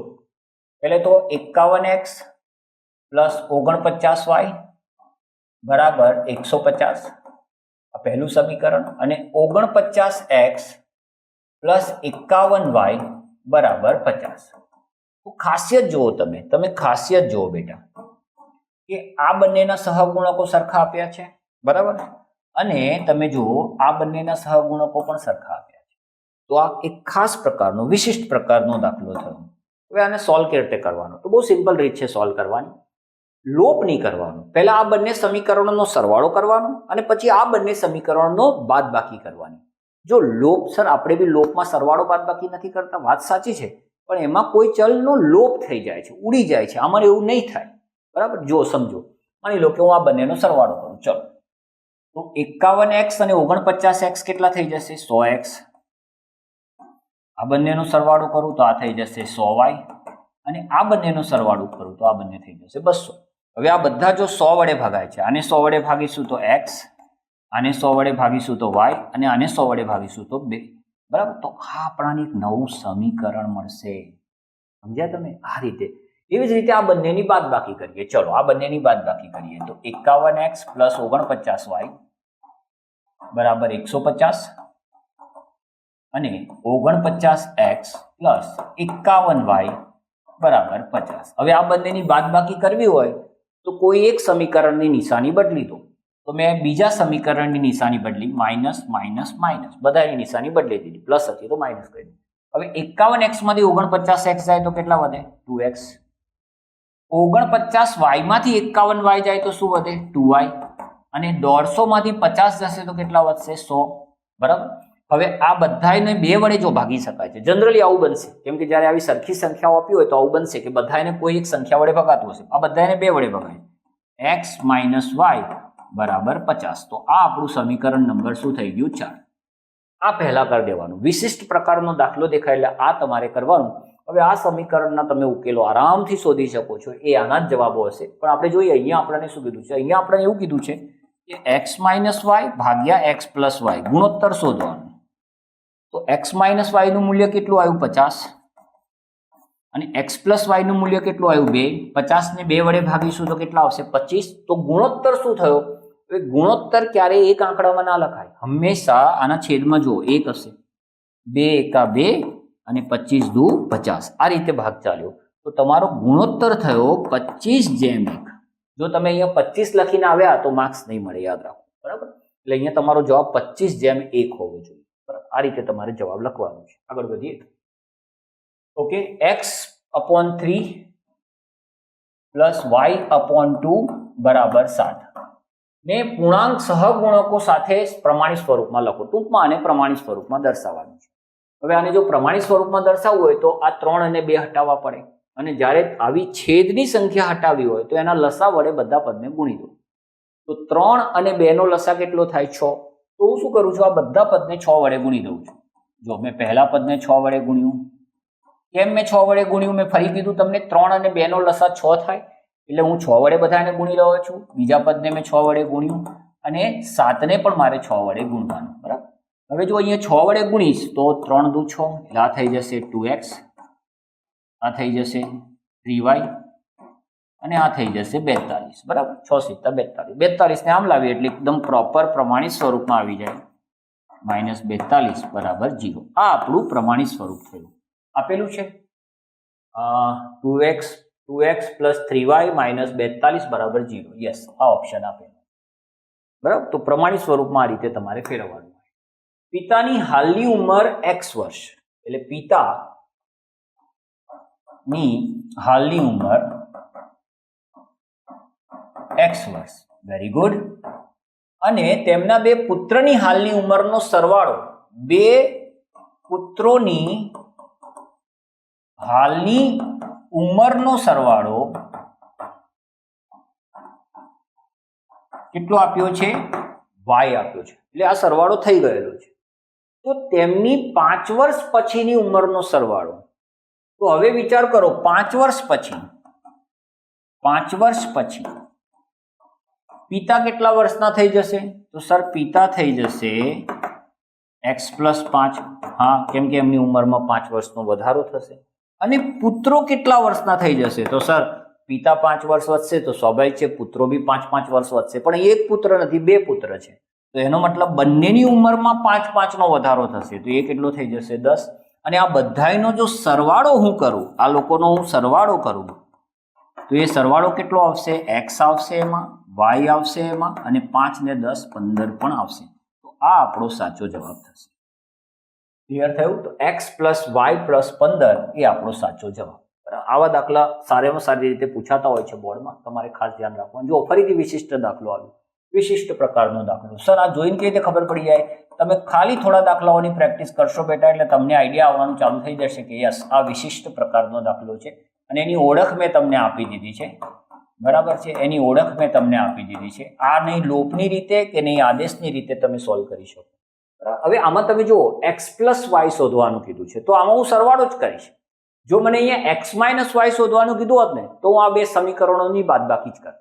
પહેલે તો 51x પ્લસ 49y બરાબર 150, આ પહેલું સમીકરણ. અને 49x પ્લસ 51y બરાબર 50. તો ખાસિયત જુઓ, તમે ખાસિયત જુઓ બેટા, કે આ બંનેના સહગુણકો સરખા આપ્યા છે, બરાબર. અને તમે જુઓ આ બંનેના સહગુણકો પણ સરખા આપ્યા છે. તો આ એક ખાસ પ્રકારનો વિશિષ્ટ પ્રકારનો દાખલો થયો. હવે આને સોલ્વ કેવી રીતે કરવાનો? તો બહુ સિમ્પલ રીત છે સોલ્વ કરવાની. લોપ નહીં કરવાનો. પહેલા આ બંને સમીકરણોનો સરવાળો કરવાનો અને પછી આ બંને સમીકરણોનો બાદબાકી કરવાની. જો લોપ, સર આપણે બી લોપમાં સરવાળો બાદબાકી નથી કરતા, વાત સાચી છે, પણ એમાં કોઈ ચલનો લોપ થઈ જાય છે, ઉડી જાય છે. આમાં એવું નહીં થાય, બરાબર. જો સમજો, માની લો કે હું આ બંનેનો સરવાળો કરું, ચલો. તો 51x અને 49x કેટલા થઈ જશે? 100x. આ બંનેનો સરવાળો કરું તો આ થઈ જશે 100y અને આ બંનેનો સરવાળો કરું તો આ બંને થઈ જશે 200. હવે આ બધા જો 100 વડે ભાગાય છે, આને 100 વડે ભાગીશું તો x, આને 100 વડે ભાગીશું તો y અને આને 100 વડે ભાગીશું તો 2, બરાબર. તો આ આપણને એક નવું સમીકરણ મળશે. સમજ્યા તમે? આ રીતે. એવી જ રીતે આ બંનેની બાદબાકી કરીએ. ચલો આ બંનેની બાદબાકી કરીએ. તો 51x પ્લસ 49y બરાબર 150 અને 49x પ્લસ 51y બરાબર 50. હવે આ બંનેની બાદબાકી કરવી હોય તો કોઈ એક સમીકરણની નિશાની બદલી દો. તો મેં બીજા સમીકરણની નિશાની બદલી, માઇનસ માઇનસ માઇનસ, બધાની નિશાની બદલી દીધી. પ્લસ હતી તો માઇનસ કરી દીધી. હવે 51x માંથી 49x જાય તો કેટલા વધે? 2x. 49y માંથી 51y જાય તો શું વધે? 2y. અને 150 માંથી 50 જશે તો કેટલા વધશે? 100, બરાબર. હવે આ બધાને 2 વડે જો ભાગી શકાય છે, જનરલી આવું બનશે. કેમ કે જ્યારે આવી સરખી સંખ્યાઓ આપી હોય તો આવું બનશે કે બધાને કોઈ એક સંખ્યા વડે ભગાતું હશે. આ બધાને 2 વડે ભગાય. x માઇનસ y બરાબર 50. તો આ આપણું સમીકરણ નંબર શું થઈ ગયું? 4. આ પહેલા કરી દેવાનું. વિશિષ્ટ પ્રકારનો દાખલો દેખાય એટલે આ તમારે કરવાનું. હવે આ સમીકરણના તમે ઉકેલો આરામથી શોધી શકો છો. એ આના જ જવાબો હશે. પણ આપણે જોઈએ અહીંયા આપણને શું કીધું છે. અહીંયા આપણને એવું કીધું છે કે x માઇનસ વાય ભાગ્યા x પ્લસ વાય ગુણોત્તર શોધવાનું. તો x માઇનસ વાય નું મૂલ્ય કેટલું આવ્યું? 50. અને x પ્લસ વાય નું મૂલ્ય કેટલું આવ્યું? 2. 50 ને 2 વડે ભાગીશું તો કેટલા આવશે? 25. તો ગુણોત્તર શું થયો? ગુણોત્તર ક્યારેય એક આંકડામાં ના લખાય. હંમેશા આના છેદમાં જો 1 હશે. 2 એકા 2 અને 25 દુ 50. આ રીતે ભાગ ચાલ્યો. તો તમારો ગુણોત્તર થયો 25:1. જો તમે અહીંયા 25 લખીને આવ્યા તો માર્ક્સ નહીં મળે, યાદ રાખો, બરાબર. એટલે અહીંયા તમારો જવાબ 25:1 હોવો જોઈએ. આ રીતે તમારે જવાબ લખવાનો છે. આગળ વધીએ. ઓકે, x/3 પ્લસ y/2 બરાબર 7 ને પૂર્ણાંક સહગુણકો સાથે પ્રમાણિત સ્વરૂપમાં લખો. ટૂંકમાં આને પ્રમાણિત સ્વરૂપમાં દર્શાવવાનું છે. હવે આને જો પ્રમાણિત સ્વરૂપમાં દર્શાવવું હોય તો આ 3 અને 2 હટાવવા પડે, અને જ્યારે આવી છેદની સંખ્યા હટાવી હોય તો એના લસા વડે બધા પદને ગુણી દો. તો 3 અને 2 નો લસા કેટલો થાય? 6. તો હું શું કરું છું? આ બધા પદને 6 વડે ગુણી દઉં છું. જો મેં પહેલા પદને 6 વડે ગુણ્યું. કેમ મેં 6 વડે ગુણ્યું? મેં ફરી કીધું તમને, 3 અને 2 નો લસા 6 થાય એટલે હું 6 વડે બધાને ગુણી રહ્યો છું. બીજા પદને મેં 6 વડે ગુણ્યું અને 7 ને પણ મારે 6 વડે ગુણવાનું. બરાબર. હવે જો અહીંયા 6 વડે ગુણીશ તો 3 દુ 6 એટલે આ થઈ જશે 2x, આ થઈ જશે 3y અને આ થઈ જશે 42. બરાબર. 6 × 7 = 42. 42 ને આમ લાવીએ એટલે એકદમ પ્રોપર પ્રમાણિત સ્વરૂપમાં આવી જાય. -42 = 0. આ આપણું પ્રમાણિત સ્વરૂપ થયું. આપેલું છે 2x + 3y - 42 = 0. યસ, આ ઓપ્શન આપેલો. બરાબર. તો પ્રમાણિત સ્વરૂપમાં આ રીતે તમારે ફેરવવાનું. પિતાની હાલની ઉંમર x વર્ષ, એટલે પિતાની હાલની ઉંમર x વર્ષ. Very good. અને તેમના 2 પુત્રની હાલની ઉંમરનો સરવાળો, 2 પુત્રોની હાલની ઉંમરનો સરવાળો કેટલો આપ્યો છે? y આપ્યો છે. એટલે આ સરવાળો થઈ ગયેલો છે. તો તેમની 5 વર્ષ પછીની ઉંમરનો સરવાળો. તો હવે વિચાર કરો, 5 વર્ષ પછી પિતા કેટલા વર્ષના થઈ જશે? તો સર પિતા થઈ જશે x + 5. હા, કેમ કે એમની ઉંમરમાં 5 વર્ષનો વધારો થશે. અને પુત્રો કેટલા વર્ષના થઈ જશે? તો સર પિતા 5 વર્ષ વધશે તો સ્વાભાવિક છે પુત્રો બી 5 વર્ષ વધશે. પણ એક પુત્ર નથી, 2 પુત્ર છે, તો એનો મતલબ બંનેની ઉંમરમાં 5 નો વધારો થશે. તો એ કેટલો થઈ જશે? 10. અને આ બધાયનો જો સરવાળો હું કરું, આ લોકોનો હું સરવાળો કરું તો એ સરવાળો કેટલો આવશે? x આવશે એમાં, y આવશે એમાં, અને 5 ને 10 15 પણ આવશે. તો આ આપણો સાચો જવાબ થશે. ક્લિયર થયું? તો x + y + 15 એ આપણો સાચો જવાબ. આવા દાખલા સારામાં સારી રીતે પૂછાતા હોય છે બોર્ડમાં, તમારે ખાસ ધ્યાન રાખવાનું. જો ફરીથી વિશિષ્ટ દાખલો આવ્યો, વિશિષ્ટ પ્રકારનો દાખલો. સર આ જોઈને કેવી રીતે ખબર પડી જાય? તમે ખાલી થોડા દાખલાઓની પ્રેક્ટિસ કરશો બેટા, એટલે તમને આઈડિયા આવવાનું ચાલુ થઈ જશે કે યસ, આ વિશિષ્ટ પ્રકારનો દાખલો છે અને એની ઓળખ મેં તમને આપી દીધી છે. બરાબર છે? એની ઓળખ મેં તમને આપી દીધી છે. આ નહીં લોપની રીતે કે નહીં આદેશની રીતે તમે સોલ્વ કરી શકો. હવે આમાં તમે જુઓ, x + y શોધવાનું કીધું છે, તો આમાં હું સરવાળો જ કરીશ. જો મને અહીંયા x - y શોધવાનું કીધું હોત ને તો હું આ 2 સમીકરણોની બાદબાકી જ કરું.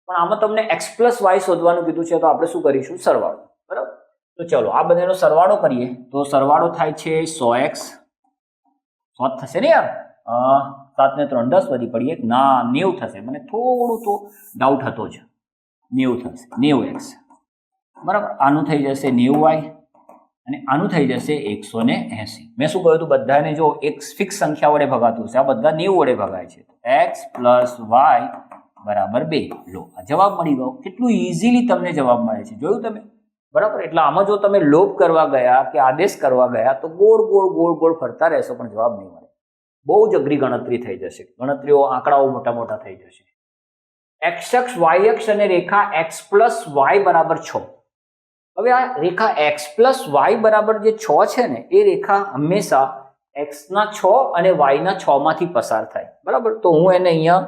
પણ આમાં તમને x + y શોધવાનું કીધું છે, તો આપણે શું કરીશું? સરવાળો. બરાબર. તો ચલો આ બંનેનો સરવાળો કરીએ તો સરવાળો થાય છે 100x. 100 થશે ને યાર? 7 ને 3 10 વધી પડી 1 ના 90 થશે. મને થોડું તો ડાઉટ હતો જ. 90 થશે, 90x. બરાબર. આનું થઈ જશે 90y અને આનું થઈ જશે 180. મેં શું કહ્યું હતું? બધાને જો એક ફિક્સ સંખ્યા વડે ભગાતું છે, આ બધા 90 વડે ભગાય છે. x + y = 2. લો, આ જવાબ મળી ગયો. કેટલું ઇઝીલી તમને જવાબ મળે છે, જોયું તમે? બરાબર. એટલે આમાં જો તમે લોપ કરવા ગયા કે આદેશ કરવા ગયા તો ગોળ ગોળ ફરતા રહેશો પણ જવાબ નહીં મળે. બહુ જ અઘરી ગણતરી થઈ જશે. ગણતરીઓ, આંકડાઓ મોટા થઈ જશે. x અક્ષ, y અક્ષ અને રેખા x + y = 6. હવે આ રેખા x + y = જે 6 છે ને, એ રેખા હંમેશા x ના 6 અને y ના 6 માંથી પસાર થાય. બરાબર. તો હું એને અહીંયા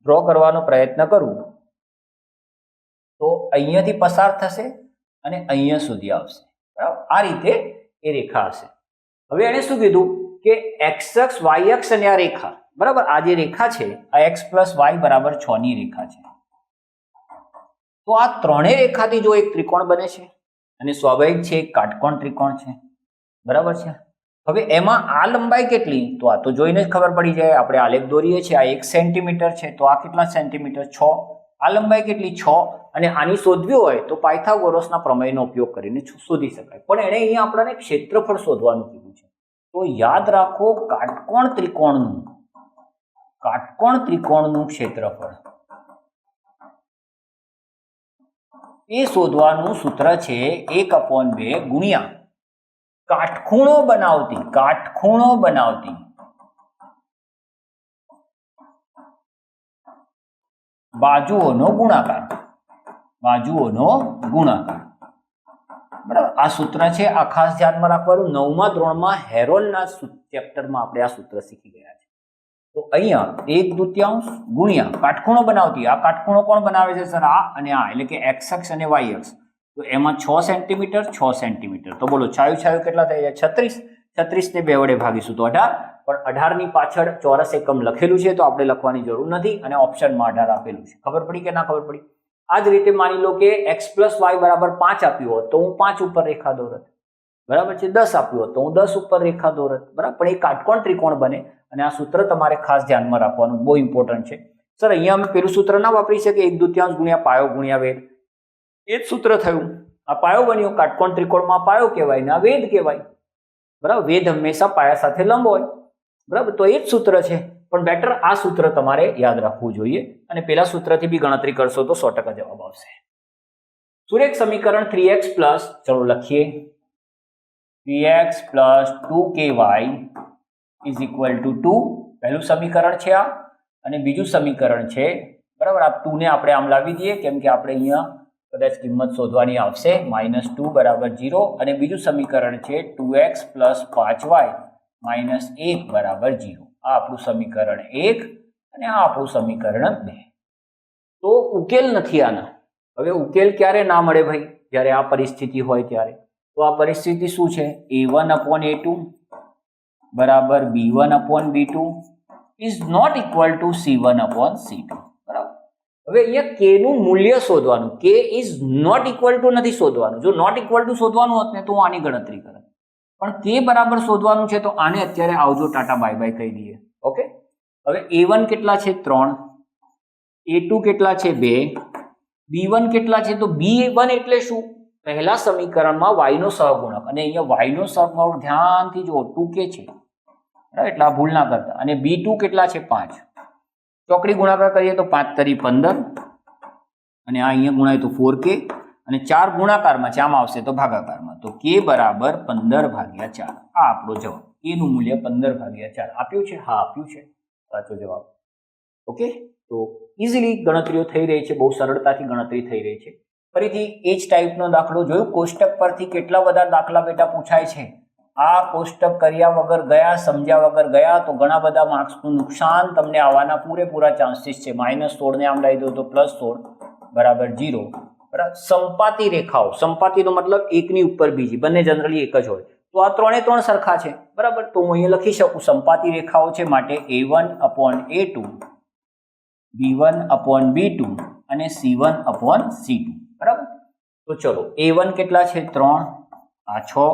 ડ્રો કરવાનો પ્રયત્ન કરું તો અહીંયાથી પસાર થશે અને અહીંયા સુધી આવશે. બરાબર. આ રીતે એ રેખા હશે. હવે એને શું કીધું કે x અક્ષ, y અક્ષ અને આ રેખા, બરાબર, આ જે રેખા છે આ x + y = 6 ની રેખા છે. તો આ ત્રણેય રેખાથી જો એક ત્રિકોણ બને છે અને સ્વાભાવિક છે એક કાટકોણ ત્રિકોણ છે. બરાબર છે. હવે એમાં આ લંબાઈ કેટલી? તો આ તો જોઈને જ ખબર પડી જાય. આપણે આલેખ દોરીએ છીએ. આ 1 સેન્ટીમીટર છે, તો આ કેટલા સેન્ટીમીટર? 6. આ લંબાઈ કેટલી? 6. અને આની શોધવી હોય તો પાયથાગોરસના પ્રમેયનો ઉપયોગ કરીને શોધી શકાય. પણ એણે અહીંયા આપણને ક્ષેત્રફળ શોધવાનું કીધું છે. તો યાદ રાખો, કાટકોણ ત્રિકોણનું ક્ષેત્રફળ એ શોધવાનું સૂત્ર છે 1/2 ગુણ્યા કાટખૂણો બનાવતી બાજુઓનો ગુણાકાર. બરાબર, આ સૂત્ર છે, આ ખાસ ધ્યાનમાં રાખવાનું. 9મા ધોરણમાં હેરોનના ચેપ્ટરમાં આપણે આ સૂત્ર શીખી ગયા છે. તો અહીંયા 1/2 ગુણ્યા કાટખૂણો બનાવતી, આ કાટખૂણો કોણ બનાવે છે સર? આ અને આ, એટલે કે x અક્ષ અને y અક્ષ. તો એમાં 6 સેન્ટીમીટર 6 સેન્ટીમીટર. તો બોલો છાયું છાયું કેટલા થઈ જાય? 36. 36 ને 2 વડે ભાગીશું તો 18, પણ 18 ની પાછળ ચોરસ એકમ લખેલું છે તો આપણે લખવાની જરૂર નથી અને ઓપ્શનમાં 18 આપેલું છે. ખબર પડી કે ના ખબર પડી? આ જ રીતે માની લો કે x + y બરાબર 5 આપ્યું હોત તો હું 5 ઉપર રેખા દોરત. બરાબર છે. 10 આપ્યું હોત તો હું 10 ઉપર રેખા દોરત. બરાબર, પણ એ કાટકોણ ત્રિકોણ બને અને આ સૂત્ર તમારે ખાસ ધ્યાનમાં રાખવાનું, બહુ ઇમ્પોર્ટન્ટ છે. સર અહીંયા અમે પેલું સૂત્ર ના વાપરી શકીએ 1/2 ગુણ્યા પાયો ગુણ્યા વેધ? એ જ સૂત્ર થયું. આ પાયો બન્યો, કાટકોણ ત્રિકોણમાં પાયો કહેવાય ને આ વેધ કહેવાય. બરાબર, વેધ હંમેશા પાયા સાથે લંબ હોય. બરાબર, તો એ જ સૂત્ર છે, પણ બેટર આ સૂત્ર તમારે યાદ રાખવું જોઈએ અને પેલા સૂત્રથી બી ગણતરી કરશો તો 100% જવાબ આવશે. સુરેખ સમીકરણ 3x પ્લસ, ચલો લખીએ, 3x plus 2ky is equal to 2. પહેલું સમીકરણ છે આ, અને બીજું સમીકરણ છે. બરાબર, આ 2 ને આપણે આમ લાવી દઈએ કેમ કે આપણે અહીંયા કદાચ કિંમત શોધવાની આવશે. -2 બરાબર 0, અને બીજું સમીકરણ છે 2x પ્લસ 5y માઇનસ 1 બરાબર 0. આ આપણું સમીકરણ 1 અને આ આપણું સમીકરણ 2. તો ઉકેલ નથી આના. હવે ઉકેલ ક્યારે ના મળે ભાઈ? જ્યારે આ પરિસ્થિતિ હોય ત્યારે. તો આ પરિસ્થિતિ શું છે? a1/a2 બરાબર b1/b2 is not equal two c1/c2. બરાબર, હવે અહીંયા k નું મૂલ્ય શોધવાનું. k is not equal to નથી શોધવાનું. જો નોટ ઇક્વલ ટુ શોધવાનું હોત ને તો હું આની ગણતરી કરત, પણ k બરાબર શોધવાનું છે તો આને અત્યારે આવજો ટાટા બાય બાય કહી દઈએ. ઓકે, હવે a1 કેટલા છે? 3. a2 કેટલા છે? 2. b1 કેટલા છે? તો b1 એટલે શું? પહેલા સમીકરણમાં y નો સહગુણક, અને અહીંયા y નો સહગુણક ધ્યાનથી જુઓ 2k છે, એટલે આ ભૂલ ના કરતા. અને b2 કેટલા છે? 5. ચોકડી ગુણાકાર કરીએ તો 5 તરી 15, અને આ અહીંયા ગુણાય તો 4k, અને 4 ગુણાકારમાં છે, આમાં આવશે તો ભાગાકારમાં, તો k બરાબર 15/4. આ આપણો જવાબ. k નું મૂલ્ય 15/4 આપ્યું છે. હા આપ્યું છે, સાચો જવાબ. ઓકે, તો ઇઝીલી ગણતરીઓ થઈ રહી છે, બહુ સરળતાથી ગણતરી થઈ રહી છે. ફરીથી એ જ ટાઈપનો દાખલો જોયો. કોષ્ટક પરથી કેટલા બધા દાખલા બેટા પૂછાય છે. આ કોષ્ટક કર્યા વગર ગયા, સમજ્યા વગર ગયા તો ઘણા બધા માર્ક્સનું નુકસાન તમને આવવાના પૂરેપૂરા ચાન્સીસ છે. -16 ને આમ લાવી દો તો +16 બરાબર 0. બરાબર, સંપાતી રેખાઓ, સંપાતીનો મતલબ એકની ઉપર બીજી, બંને જનરલી એક જ હોય. તો આ 3 સરખા છે. બરાબર, તો હું અહીંયા લખી શકું સંપાતી રેખાઓ છે માટે a1/a2 b1/b2 અને c1/c2. બરાબર, તો ચલો a1 કેટલા છે? 3, આ 6.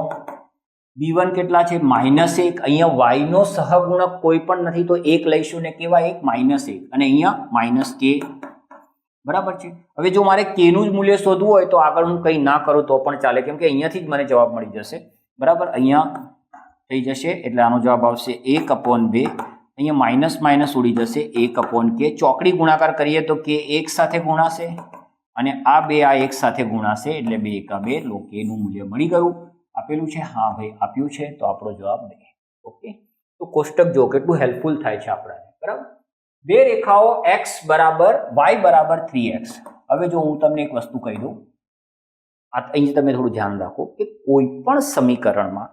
b1 કેટલા છે? -1. અહીંયા y નો સહગુણક કોઈ પણ નથી તો 1 લઈશું ને કેવા 1? -1, અને અહીંયા -k. બરાબર છે. હવે જો મારે k નું જ મૂલ્ય શોધવું હોય તો આગળ હું કંઈ ના કરું તો પણ ચાલે, કેમ કે અહીંયાથી જ મને જવાબ મળી જશે. બરાબર, અહીંયા થઈ જશે એટલે આનો જવાબ આવશે 1/2. અહીંયા માઇનસ માઇનસ ઉડી જશે 1/k. ચોકડી ગુણાકાર કરીએ તો k 1 સાથે ગુણાશે અને આ 2 આ 1 સાથે ગુણાશે એટલે 2 × 2. લો k નું મૂલ્ય મળી ગયું. આપેલું છે? હા ભાઈ આપ્યું છે, તો આપણો જવાબ 2. ઓકે, તો કોષ્ટક જો કેટલું હેલ્પફુલ થાય છે આપણને. બરાબર, બે રેખાઓ x બરાબર y બરાબર 3x. હવે જો હું તમને એક વસ્તુ કહી દઉં, અહીં તમે થોડું ધ્યાન રાખો કે કોઈ પણ સમીકરણમાં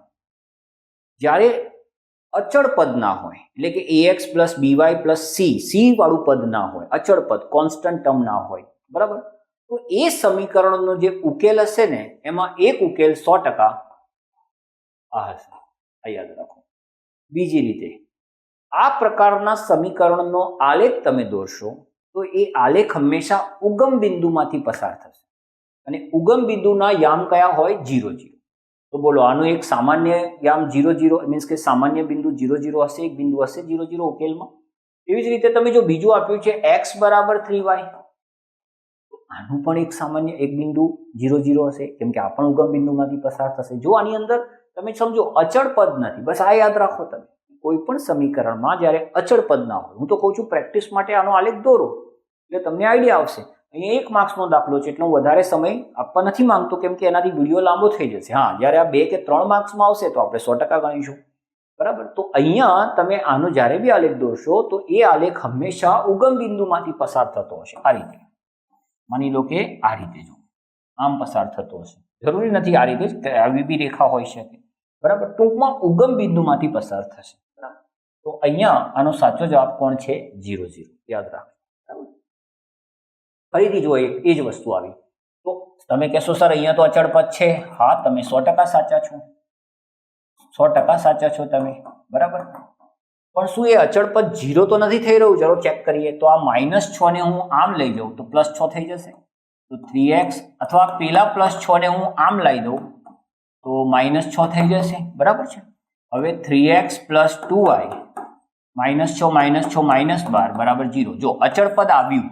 જ્યારે અચળ પદ ના હોય, એટલે કે ax plus by plus c વાળું પદ ના હોય, અચળ પદ કોન્સ્ટન્ટ ટર્મ ના હોય, બરાબર, તો એ સમીકરણનો જે ઉકેલ હશે ને એમાં એક ઉકેલ 100% આ હશે. આ યાદ રાખો. બીજી રીતે આ પ્રકારના સમીકરણનો આલેખ તમે દોરશો તો એ આલેખ હંમેશા ઉગમ બિંદુમાંથી પસાર થશે, અને ઉગમ બિંદુના યામ કયા હોય? 0, 0. તો બોલો આનું એક સામાન્ય યામ 0, 0 મીન્સ કે સામાન્ય બિંદુ 0, 0 હશે, એક બિંદુ હશે 0, 0 ઉકેલમાં. એવી જ રીતે તમે જો બીજું આપ્યું છે x બરાબર 3y, તો આનું પણ એક સામાન્ય એક બિંદુ 0, 0 હશે, કેમ કે આ પણ ઉગમ બિંદુમાંથી પસાર થશે. જો આની અંદર તમે સમજો અચળ પદ નથી, બસ આ યાદ રાખો. તમે કોઈ પણ સમીકરણમાં જ્યારે અચળ પદ ના હોય, હું તો કહું છું પ્રેક્ટિસ માટે આનો આલેખ દોરો એટલે તમને આઈડિયા આવશે. અહીંયા 1 માર્ક્સનો દાખલો છે એટલે હું વધારે સમય આપવા નથી માંગતો, કેમ કે એનાથી વિડીયો લાંબો થઈ જશે. હા, જ્યારે આ 2 કે 3 માર્ક્સમાં આવશે તો આપણે 100% ગણીશું. બરાબર, તો અહીંયા તમે આનો જ્યારે બી આલેખ દોરશો તો એ આલેખ હંમેશા ઉગમ બિંદુમાંથી પસાર થતો હશે. આ રીતે માની લો કે આ રીતે જો આમ પસાર થતો હશે. જરૂરી નથી આ રીતે જ આવી બી રેખા હોઈ શકે, બરાબર. ટૂંકમાં ઉગમ બિંદુમાંથી પસાર થશે, બરાબર. તો અહીંયા આનો સાચો જવાબ કોણ છે? 0 0, યાદ રાખો, બરાબર. ફરીથી જો એ જ વસ્તુ આવી તો તમે કહેશો સર અહીંયા તો અચળ પદ છે. હા, તમે 100% સાચા છો, 100% સાચા છો તમે, બરાબર. પણ શું એ અચળ પદ 0 તો નથી થઈ રહ્યું? ચલો ચેક કરીએ. તો આ -6 ને હું આમ લઈ જાઉં તો +6 થઈ જશે, તો 3x, અથવા પેલા +6 ને હું આમ લઈ દઉં તો -6 થઈ જશે, બરાબર છે. હવે 3x + 2y -6 -6 -12 બરાબર 0. જો અચળ પદ આવ્યું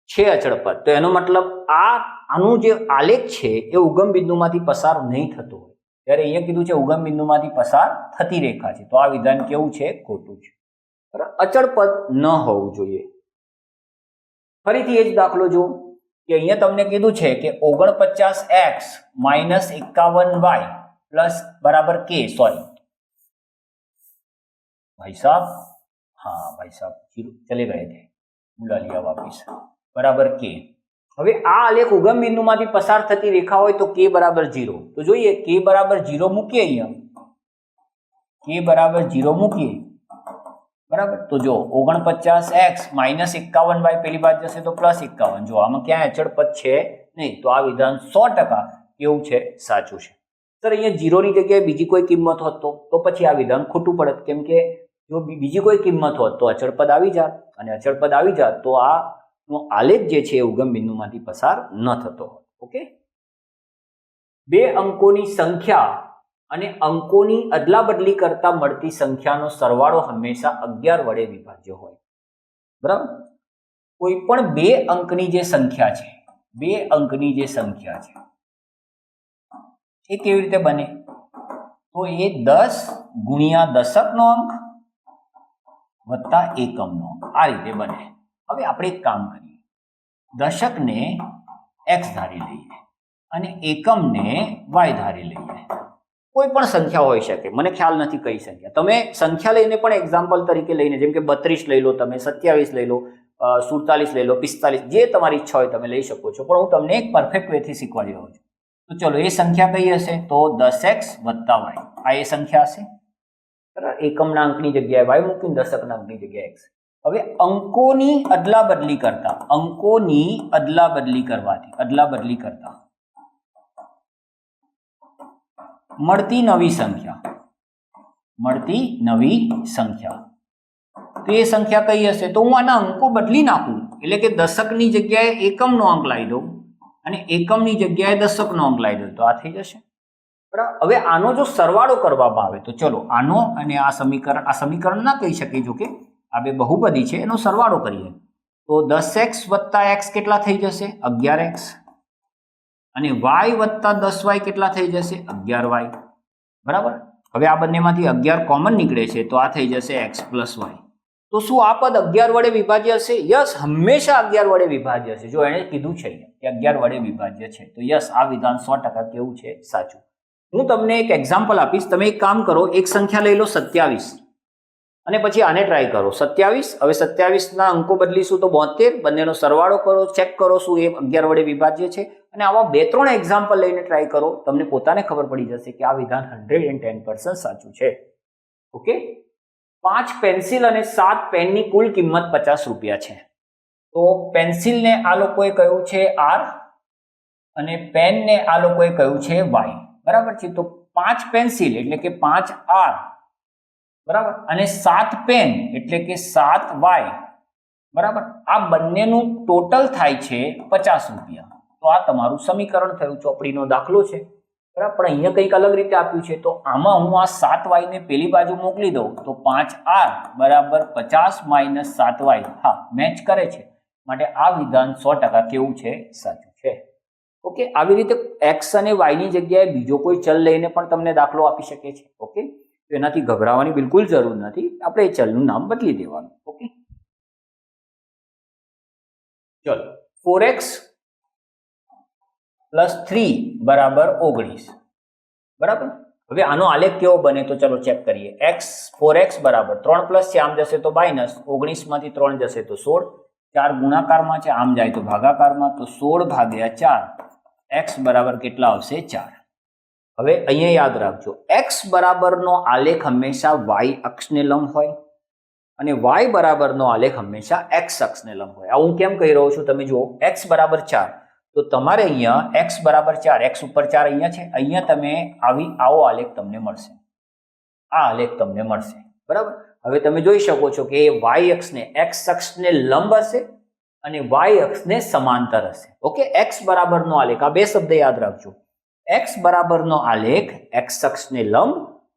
છે, અચળ પદ, તો એનો મતલબ આનું જે આલેખ છે એ ઉગમ બિંદુમાંથી પસાર નહીં થતો હોય. ત્યારે અહીંયા કીધું છે ઉગમ બિંદુમાંથી પસાર થતી રેખા છે, તો આ વિધાન કેવું છે? ખોટું છે, બરાબર. અચળ પદ ન હોવું જોઈએ. ફરીથી એ જ દાખલો જો કે અહીંયા તમને કીધું છે કે 49x - 51y બરાબર k. સોરી भाई साहब, हाँ भाई साहब चले गए थे, बुला लिया वापिस, बराबर k. હવે આ આલેખ ઉગમ બિંદુમાંથી પસાર થતી રેખા હોય તો k બરાબર 0. તો જોઈએ k બરાબર 0 મૂકીએ, અહીંયા k બરાબર 0 મૂકીએ, બરાબર. તો જો 49x - 51y પેલી બાજુ જશે તો +51. જો આમાં ક્યાંય અચળ પદ છે નહીં, તો આ વિધાન 100% કેવું છે? સાચું છે. સર અહીંયા 0 ની જગ્યાએ બીજી કોઈ કિંમત હોત તો પછી આ વિધાન ખોટું પડત, કેમ કે જો બીજી કોઈ કિંમત હોત તો અચળ પદ આવી જાત, અને અચળ પદ આવી જાત તો આનો આલેખ જે છે એ ઉગમ બિંદુમાંથી પસાર ન થતો હોત. ઓકે. 2 અંકોની સંખ્યા અને અંકોની અદલાબદલી કરતા મળતી સંખ્યાનો સરવાળો હંમેશા 11 વડે વિભાજ્ય હોય, બરાબર. કોઈ પણ 2 અંકની જે સંખ્યા છે, 2 અંકની જે સંખ્યા છે એ કેવી રીતે બને? તો એ 10 ગુણ્યા દશકનો અંક વત્તા એકમનો અંક, આ રીતે બને. હવે આપણે એક કામ કરીએ, દશકને x ધારી લઈએ અને એકમને y ધારી લઈએ. કોઈ પણ સંખ્યા હોઈ શકે, મને ખ્યાલ નથી કઈ સંખ્યા. તમે સંખ્યા લઈને પણ એક્ઝામ્પલ તરીકે લઈને, જેમ કે 32 લઈ લો, તમે 27 લઈ લો, 47 લઈ લો, 45, જે તમારી ઈચ્છા હોય તમે લઈ શકો છો. પણ હું તમને એક પરફેક્ટ વેથી શીખવાડી રહ્યો છું. તો ચલો, એ સંખ્યા કઈ હશે? તો 10x + y. આ એ સંખ્યા હશે, બરાબર. એકમના અંકની જગ્યાએ y મૂકીને દશકના અંકની જગ્યાએ x. હવે અંકોની અદલાબદલી કરતા, અંકોની અદલાબદલી કરતા મળતી નવી સંખ્યા, તો એ સંખ્યા કઈ હશે? તો હું આના અંકો બદલી નાખું, એટલે કે દશકની જગ્યાએ એકમનો અંક લાવી દઉં અને એકમની જગ્યાએ દશકનો અંક લાવી દઉં, તો આ થઈ જશે, બરાબર. હવે આનો જો સરવાળો કરવામાં આવે તો ચલો, આનો અને આ સમીકરણ ના કહી શકીએ, જો કે આ બે બહુપદી છે, એનો સરવાળો કરીએ તો 10x + x કેટલા થઈ જશે? 11x. અને y + 10y કેટલા થઈ જશે? 11y, બરાબર. હવે આ બંનેમાંથી 11 કોમન નીકળે છે, તો આ થઈ જશે x + y. તો શું આ પદ 11 વડે વિભાજ્ય હશે? યસ, હંમેશા 11 વડે વિભાજ્ય હશે. જો એણે કીધું છે કે 11 વડે વિભાજ્ય છે, તો યસ, આ વિધાન 100% કેવું છે? સાચું. હું તમને એક એક્ઝામ્પલ આપીશ. તમે એક કામ કરો, એક સંખ્યા લઈ લો 27 અને પછી આને ટ્રાય કરો 27. હવે 27 ના અંકો બદલીશું તો 72. બંનેનો સરવાળો કરો, ચેક કરો શું એ 11 વડે વિભાજ્ય છે. અને આવા 2-3 એક્ઝામ્પલ લઈને ટ્રાય કરો, તમને પોતાને ખબર પડી જશે કે આ વિધાન 110% સાચું છે. ઓકે. 5 પેન્સિલ અને 7 પેનની કુલ કિંમત 50 રૂપિયા છે. તો પેન્સિલને આ લોકોએ કહ્યું છે R અને પેનને આ લોકોએ કહ્યું છે Y, બરાબર છે. તો 5 પેન્સિલ એટલે કે 5 R, બરાબર, અને 7 પેન એટલે કે 7 Y, બરાબર. આ બંનેનું ટોટલ થાય છે 50 રૂપિયા. તો આ તમારું સમીકરણ થયું, ચોપડીનો દાખલો છે, બરાબર. પણ અહીંયા કંઈક અલગ રીતે આપ્યું છે, તો આમાં હું આ 7y ને પેલી બાજુ મોકલી દઉં તો 5r બરાબર 50 - 7y, હા, મેચ કરે છે. માટે આ વિધાન 100% કેવું છે? સાચું છે. ઓકે. આવી રીતે x અને y ની જગ્યાએ બીજો કોઈ ચલ લઈને પણ તમને દાખલો આપી શકે છે. ઓકે. તો એનાથી ગભરાવાની બિલકુલ જરૂર નથી, આપણે એ ચલનું નામ બદલી દેવાનું. ઓકે. ચલો, 4x + 3 બરાબર 19, બરાબર. હવે આનો આલેખ કેવો બને તો ચલો ચેક કરીએ. 4x બરાબર 3 પ્લસ છે, આમ જશે તો માઇનસ, 19 માંથી 3 જશે તો 16, 4 ગુણાકારમાં છે, આમ જાય તો ભાગાકારમાં, તો 16/4 એક્સ બરાબર કેટલા આવશે 4. હવે અહીંયા યાદ રાખજો એક્સ બરાબરનો આલેખ હંમેશા વાય અક્ષને લંબ હોય અને વાય બરાબરનો આલેખ હંમેશા એક્સ અક્ષને લંબ હોય. આ હું કેમ કહી રહ્યો છું તમે જુઓ એક્સ બરાબર 4 તો તમારે અહીંયા એક્સ બરાબર 4 એક્સ ઉપર 4 અહીંયા છે, અહીંયા તમે આવો આલેખ તમને મળશે, આ આલેખ તમને મળશે બરાબર. હવે તમે જોઈ શકો છો કે વાય અક્ષને એક્સ અક્ષને લંબ હશે અને વાય અક્ષને સમાંતર હશે. ઓકે, એક્સ બરાબરનો આલેખ, આ બે શબ્દ યાદ રાખજો. એક્સ બરાબરનો આલેખ એક્સ અક્ષને લંબ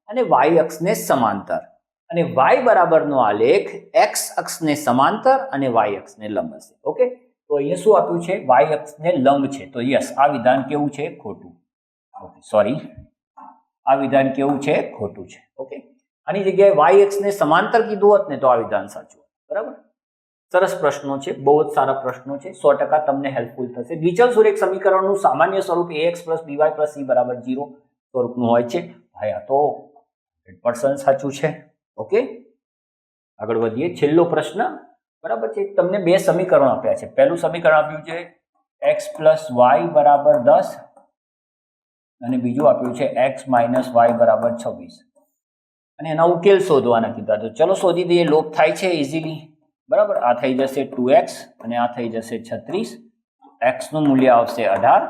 અને વાય અક્ષને સમાંતર અને વાય બરાબરનો આલેખ એક્સ અક્ષને સમાંતર અને વાય અક્ષને લંબ હશે. ઓકે, તો અહીંયા શું આપ્યું છે? વાય અક્ષને લંબ છે, તો યસ આ વિધાન કેવું છે? ખોટું. ઓકે સોરી, આ વિધાન કેવું છે? ખોટું છે. ઓકે, આની જગ્યાએ વાય અક્ષને સમાંતર કીધું હોત ને તો આ વિધાન સાચું હોત. બરાબર, સરસ પ્રશ્નો છે, બહુ જ સારા પ્રશ્નો છે, 100% તમને હેલ્પફુલ થશે. દ્વિચલ સુરેખ સમીકરણનું સામાન્ય સ્વરૂપ ax + by + c બરાબર 0 સ્વરૂપનું હોય છે. ભાઈ આ તો 100% સાચું છે. ઓકે, આગળ વધીએ. છેલ્લો પ્રશ્ન બરાબર છે. તમને બે સમીકરણો આપ્યા છે. પહેલું સમીકરણ આપ્યું છે x + y બરાબર 10 અને બીજું આપ્યું છે x - y બરાબર 26 અને એના ઉકેલ શોધવાના કીધા. તો ચલો શોધી દઈએ. લોપ થાય છે ઇઝીલી. બરાબર, આ થઈ જશે 2x અને આ થઈ જશે 36. x નું મૂલ્ય આવશે 18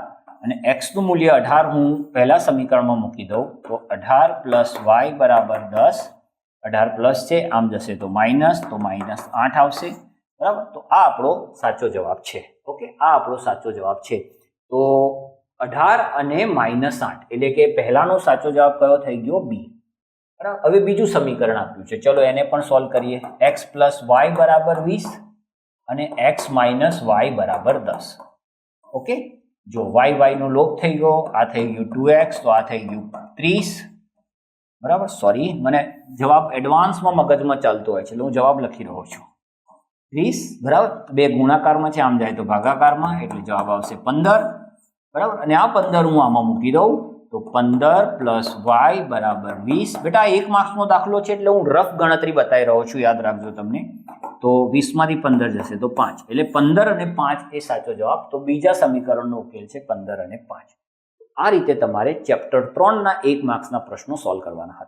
અને x નું મૂલ્ય 18 હું પહેલા સમીકરણમાં મૂકી દઉં તો 18 + y બરાબર 10. 18 પ્લસ છે, આમ જશે તો માઇનસ, તો -8 આવશે. બરાબર, તો આ આપણો સાચો જવાબ છે. ઓકે, આ આપણો સાચો જવાબ છે. તો 18 અને -8 એટલે કે પહેલાનો સાચો જવાબ કયો થઈ ગયો? બી. બરાબર, હવે બીજું સમીકરણ આપ્યું છે, ચલો એને પણ સોલ્વ કરીએ. x + y બરાબર 20 અને x - y બરાબર 10. ઓકે, જો y નો લોપ થઈ ગયો, આ થઈ ગયું 2x, તો આ થઈ ગયું 30. બરાબર, સોરી મને જવાબ એડવાન્સમાં મગજમાં ચાલતો હોય છે એટલે હું જવાબ લખી રહ્યો છું 30. બરાબર, બે ગુણાકારમાં છે, આમ જાય તો ભાગાકારમાં, એટલે જવાબ આવશે 15. બરાબર, અને આ 15 હું આમાં મૂકી દઉં તો 15 + y બરાબર 20. બેટા 1 માર્ક્સનો દાખલો છે એટલે હું રફ ગણતરી બતાવી રહ્યો છું, યાદ રાખજો તમને. તો 20 માંથી 15 જશે તો 5, એટલે 15 અને 5 એ સાચો જવાબ. તો બીજા સમીકરણનો ઉકેલ છે 15 અને 5. આ રીતે તમારે ચેપ્ટર 3 ના 1 માર્ક્સના પ્રશ્નો સોલ્વ કરવાના હતા.